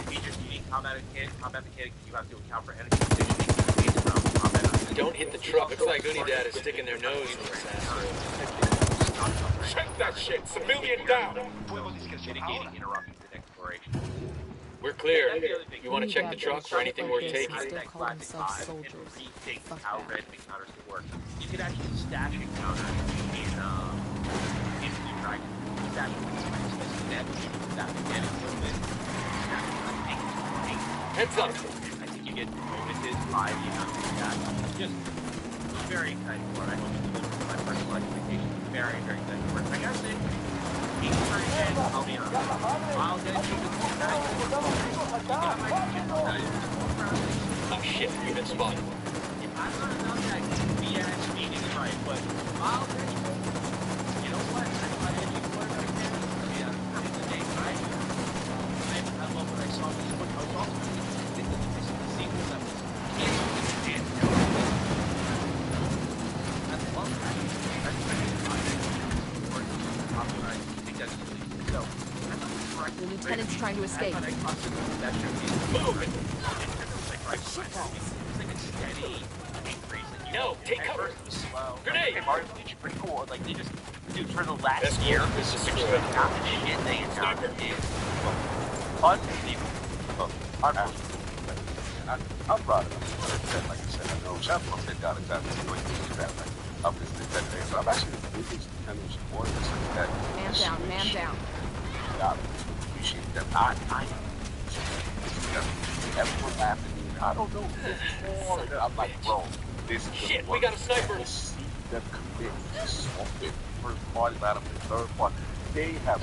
features unique combat mechanics. You have to account for energy efficiency from combat. Don't hit the truck. Looks like Unidad is sticking their nose in this asshole. Check that shit. Civilian down. Mitigating interruptions in exploration. We're clear. You want to check the truck for anything worth taking? Still call themselves soldiers. Fuck how that. red encounters can work. You can actually stash encounters in Blue Dragon. Stash that again a little bit. Heads up. I think you get bonuses by the amount of that. Just very excited for it. I hope it delivers to my personal expectations. Very, very excited for it. I gotta say, I'll be honest. Wildlands is nice. You got my attention. Oh shit, you've been spotted. I'm not about that BS meaning right, but Wildlands, you know what? I thought it'd be more right there. Yeah, at the day, I love what I saw in this book. I was also thinking that this is the sequel that was canceled and I love that. That's I think that's really so. The lieutenant's trying to escape. I thought I crossed that should be moving. It's like a steady increase. No, take cover. Slow. Grenade. Hey, Mario Luigi, pretty cool. Like they just, dude, for the last year, this is just the shit they had done is unbelievable. I'm proud of it. Like I said, I know Chapel said down and down of this Nintendo, so I'm actually the biggest Nintendo supporter. Man down. I appreciate them. Everyone laughing at me. I don't know. I'm like, bro, this is shit. We got a sniper. See them commit something. First party lineup, the third party. They have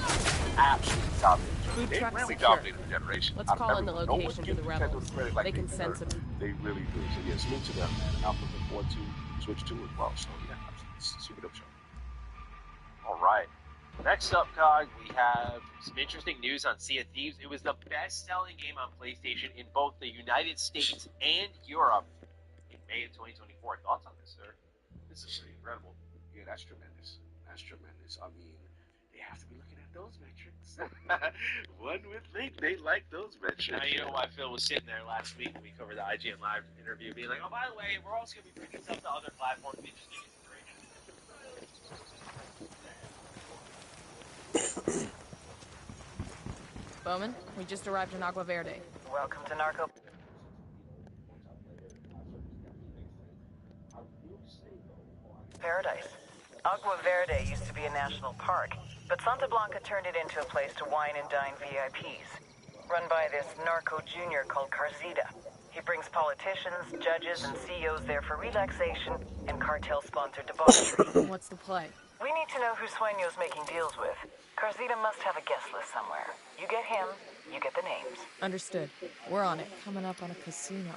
absolutely dominated. Food They truck really secure. dominated the generation. Let's call in the location to the rebels. Like they can sense it. They really do. So yeah, salute to them, and I'm looking forward to Switch 2 as well. So yeah, super dope show. All right. Next up, Cog, we have some interesting news on Sea of Thieves. It was the best-selling game on PlayStation in both the United States and Europe in May of 2024. Thoughts on this, sir? This is pretty incredible. Yeah, that's tremendous. That's tremendous. I mean, they have to be looking at those metrics. One would think they like those metrics. Now, you know why Phil was sitting there last week when we covered the IGN Live interview, being like, oh, by the way, we're also going to be bringing stuff to other platforms. Interesting inspiration. Bowman, we just arrived in Agua Verde. Welcome to Narco. Paradise. Agua Verde used to be a national park, but Santa Blanca turned it into a place to wine and dine VIPs. Run by this narco junior called Carzita. He brings politicians, judges, and CEOs there for relaxation and cartel-sponsored debauchery. What's the play? We need to know who Sueño's making deals with. Carzita must have a guest list somewhere. You get him, you get the names. Understood. We're on it. Coming up on a casino.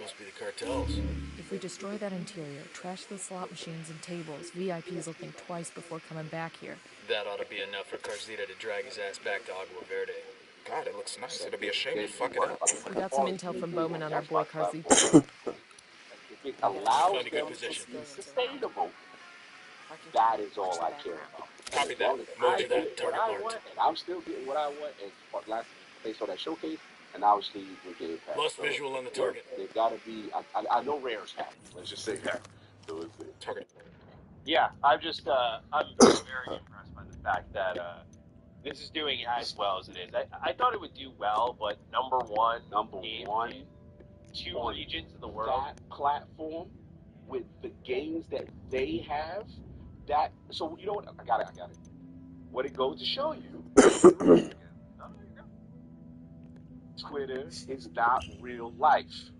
Must be the cartels. If we destroy that interior, trash the slot machines and tables, VIPs will think twice before coming back here. That ought to be enough for Carzita to drag his ass back to Agua Verde. God, it looks nice. It'd be a shame to fuck it up. We got some intel from Bowman on our boy Carzita. If it allows Find a good them position. to be sustainable, that is all I care about. Copy that. Move to that. Target marked. And I'm still getting what I want, and last they saw that showcase, and obviously we're getting past. Lost visual on the target. They've got to be. I know Rare's happy. Let's just say that. So it's it. Target. Yeah, I'm just, I'm very impressed by the fact that this is doing as well as it is. I thought it would do well, but number one in two regions of the world. That platform with the games that they have, that so you know what? I got it. What it goes to show you, Twitter is not real life,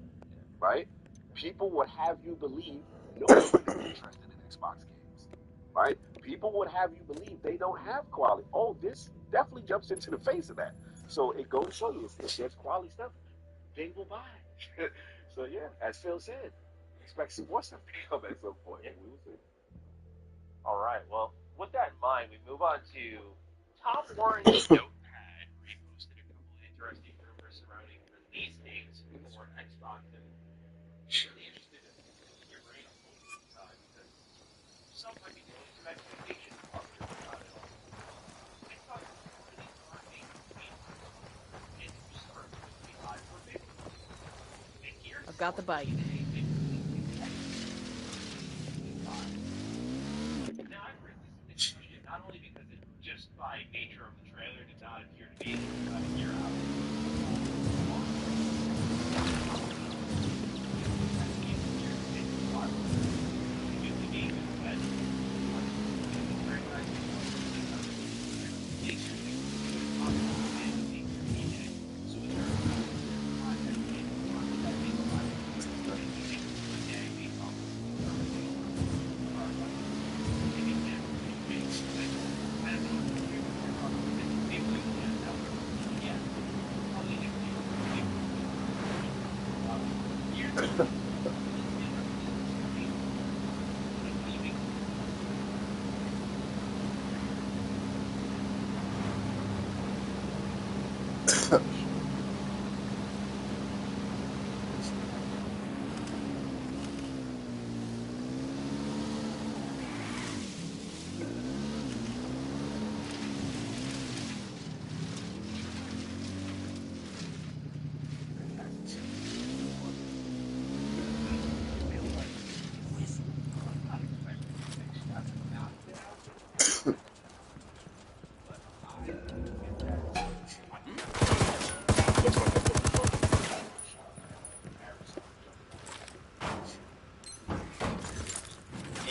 right? People would have you believe no one's interested in Xbox games, right? People would have you believe they don't have quality. Oh, this definitely jumps into the face of that. So it goes to show you, if there's quality stuff, they will buy. So yeah, as Phil said, expect some more stuff to come at some point. Yeah. We will see. All right, well, with that in mind, we move on to Tom Warren's notepad, where he posted a couple of interesting rumors surrounding release dates for Xbox, and really interested in your brain on both sides, because some might be doing some expectations about it. Xbox release on May 15th, and start to be high for people. I've got the bike. Not only because it just by nature of the trailer did not appear to be a year out.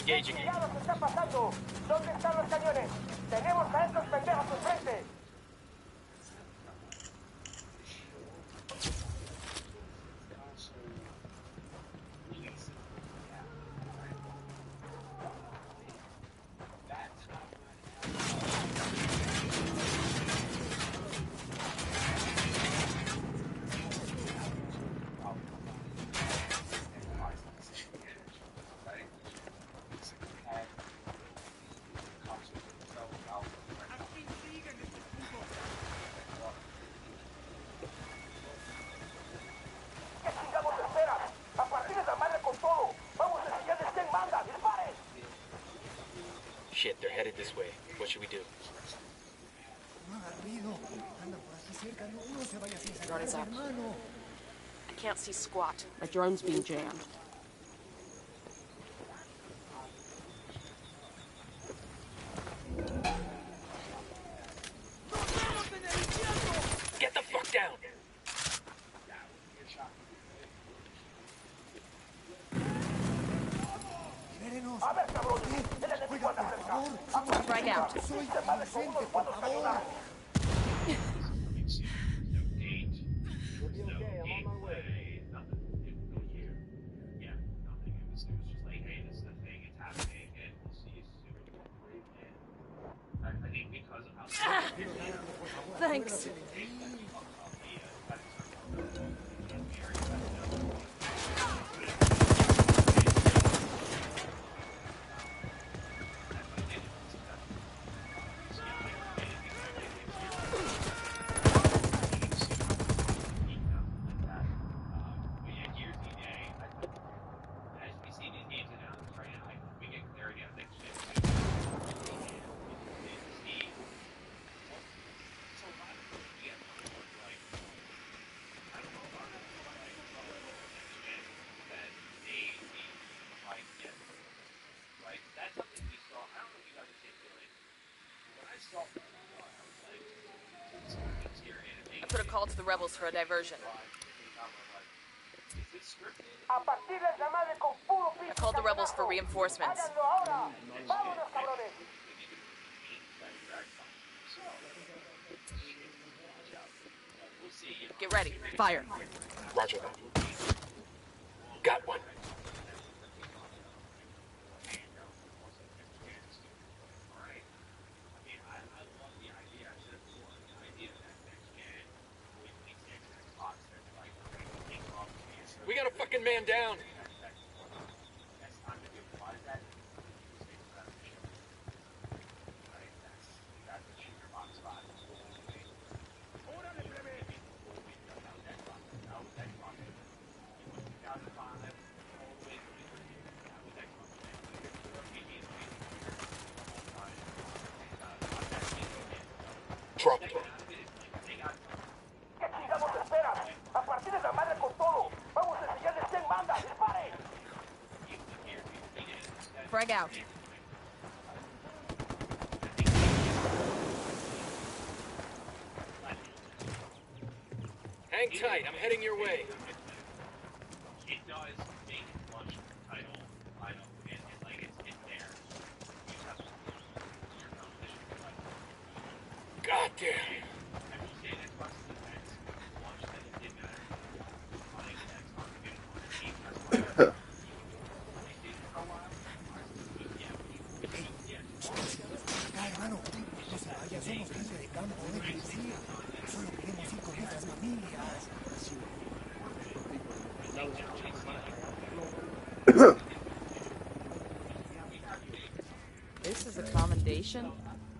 Engaging. ¿Qué está pasando? ¿Dónde están los cañones? Tenemos a estos pendejos enfrente. Shit, they're headed this way. What should we do? Guard is up. I can't see squat. My drone's being jammed. Get the fuck down! Frag out. Thanks. I put a call to the rebels for a diversion. I called the rebels for reinforcements. Get ready. Fire. Roger that. Got one. We got a fucking man down. Dropped him. Frag out. Hang tight, I'm heading your way. God damn. This is a commendation?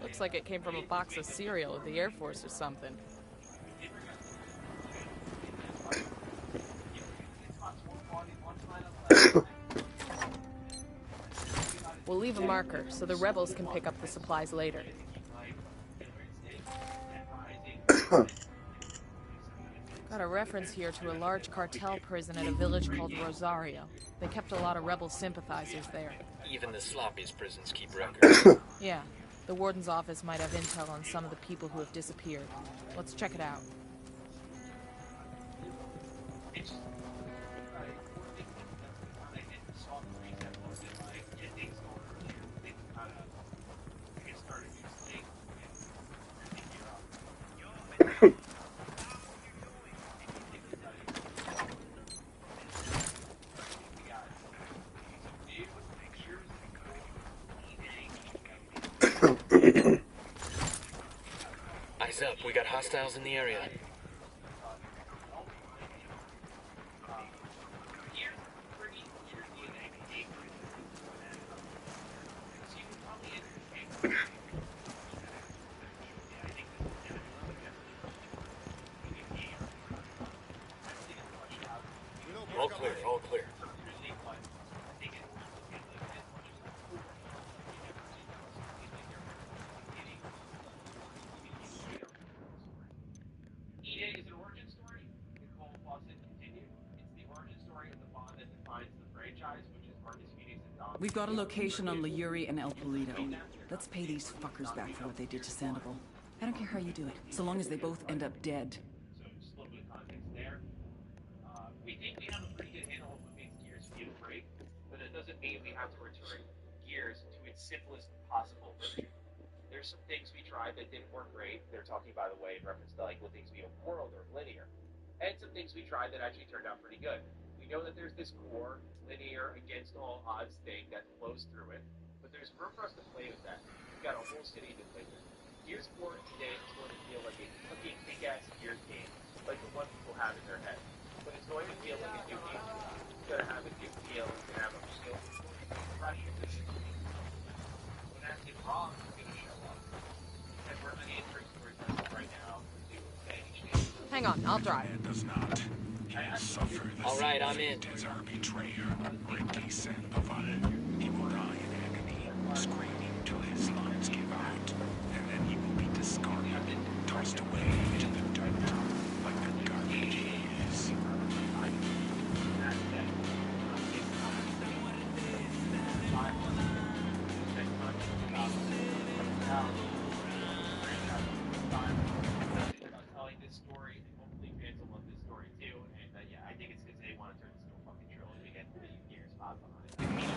Looks like it came from a box of cereal of the Air Force or something. We'll leave a marker so the rebels can pick up the supplies later. Got a reference here to a large cartel prison at a village called Rosario. They kept a lot of rebel sympathizers there. Even the sloppiest prisons keep records. Yeah, the warden's office might have intel on some of the people who have disappeared. Let's check it out. Eyes up, we got hostiles in the area. All clear, all clear. We've got a location on Luyuri and El Polito. Let's pay these fuckers back for what they did to Sandoval. I don't care how you do it, so long as they both end up dead. We think we have a pretty good handle on what makes Gears feel great, but it doesn't mean we have to return Gears to its simplest possible version. There's some things we tried that didn't work great. They're talking, by the way, in reference to like will things be open world or linear, and some things we tried that actually turned out pretty good. We know that there's this core linear against all odds thing that flows through it, but there's room for us to play with that. We've got a whole city to play with. Gears 4 today is going to feel like a fucking kick-ass Gears game, like the one people have in their head. But it's going to feel like a new game. It's going to have a new feel. It's going to have a feel. When that's it wrong, it's going to show up. And we're not answering stories right now to any change. Hang on, I'll drive. Man does not. He will suffer the All right, I'm in. as our betrayer, Ricky Sandoval. He will die in agony, screaming till his lungs give out, and then he will be discarded, tossed away into the dirt, like the garbage he is. Telling this story, and hopefully fans will love this story too. And yeah, I think it's because they want to turn this into a fucking trilogy again. 3 years, 5 behind.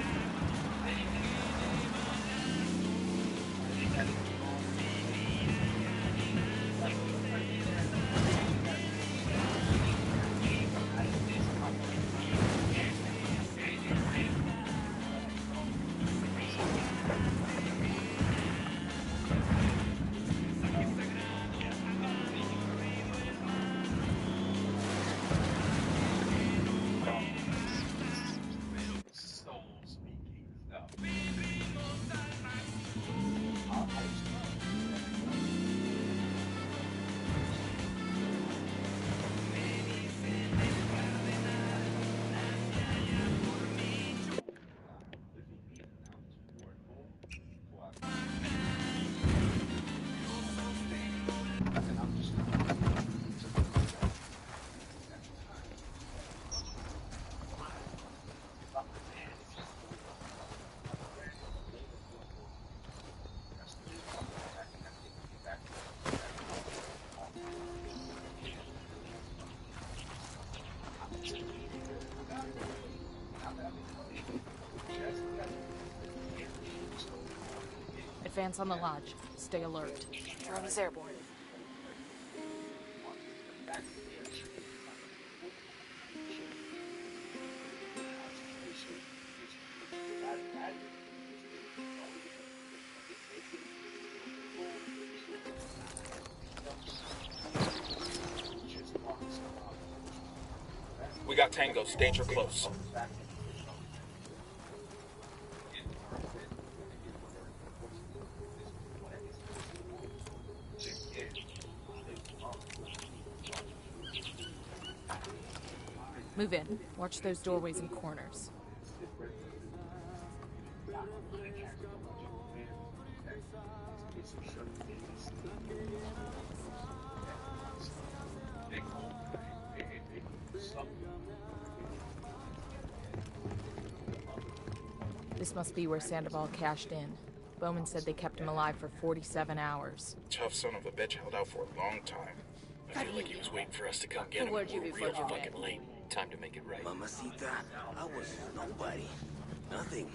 Advance on the lodge. Stay alert. Drone is airborne. We got Tango. Stage her close. Move in. Watch those doorways and corners. must be where Sandoval cashed in. Bowman said they kept him alive for 47 hours. Tough son of a bitch held out for a long time. I feel like he was waiting for us to come get him. We're real fucking late. Time to make it right. Mamacita, I was nobody. Nothing.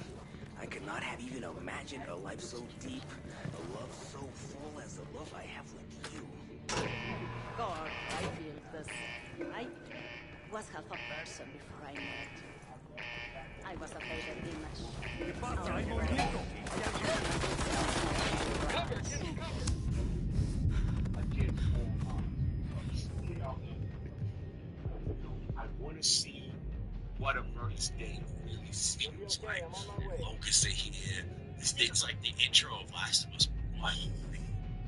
I could not have even imagined a life so deep, a love so full as the love I have with you. God, I feel the same. I was half a person before I met you. I was afraid of I want to see what a Murder's Day really feels like. Locust are here. This thing's like the intro of Last of Us 1.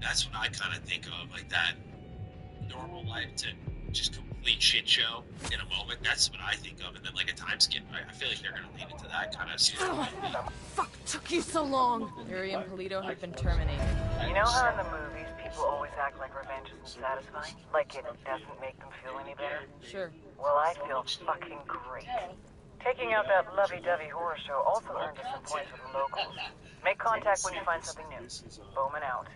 That's what I kind of think of, like that normal life to just complete shit show in a moment. That's what I think of, and then like a time skip. I feel like they're gonna lean into that kind of stuff. Fuck took you so long? Yuri and Polito have been terminated. You know how in the movies people always act like revenge isn't satisfying? Like it doesn't make them feel any better? Sure. Well, I feel fucking great. Taking out that lovey-dovey horror show also earned us some points with the locals. Make contact when you find something new. Bowman out.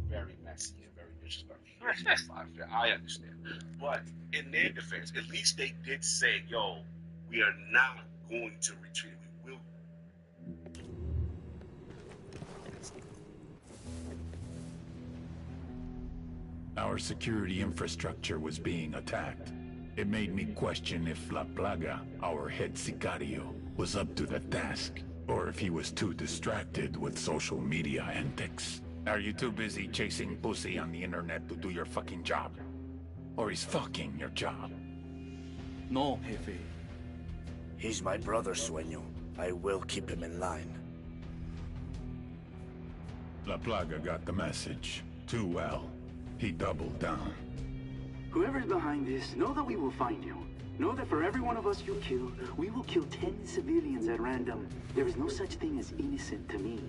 Very messy and very disrespectful. I understand. But in their defense, at least they did say, yo, we are not going to retreat. We will. Our security infrastructure was being attacked. It made me question if La Plaga, our head sicario, was up to the task, or if he was too distracted with social media antics. Are you too busy chasing pussy on the internet to do your fucking job? Or he's fucking your job? No, Jefe. He's my brother, Sueño. I will keep him in line. La Plaga got the message. Too well. He doubled down. Whoever's behind this, know that we will find you. Know that for every one of us you kill, we will kill 10 civilians at random. There is no such thing as innocent to me.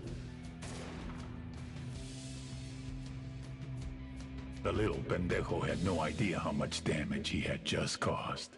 The little pendejo had no idea how much damage he had just caused.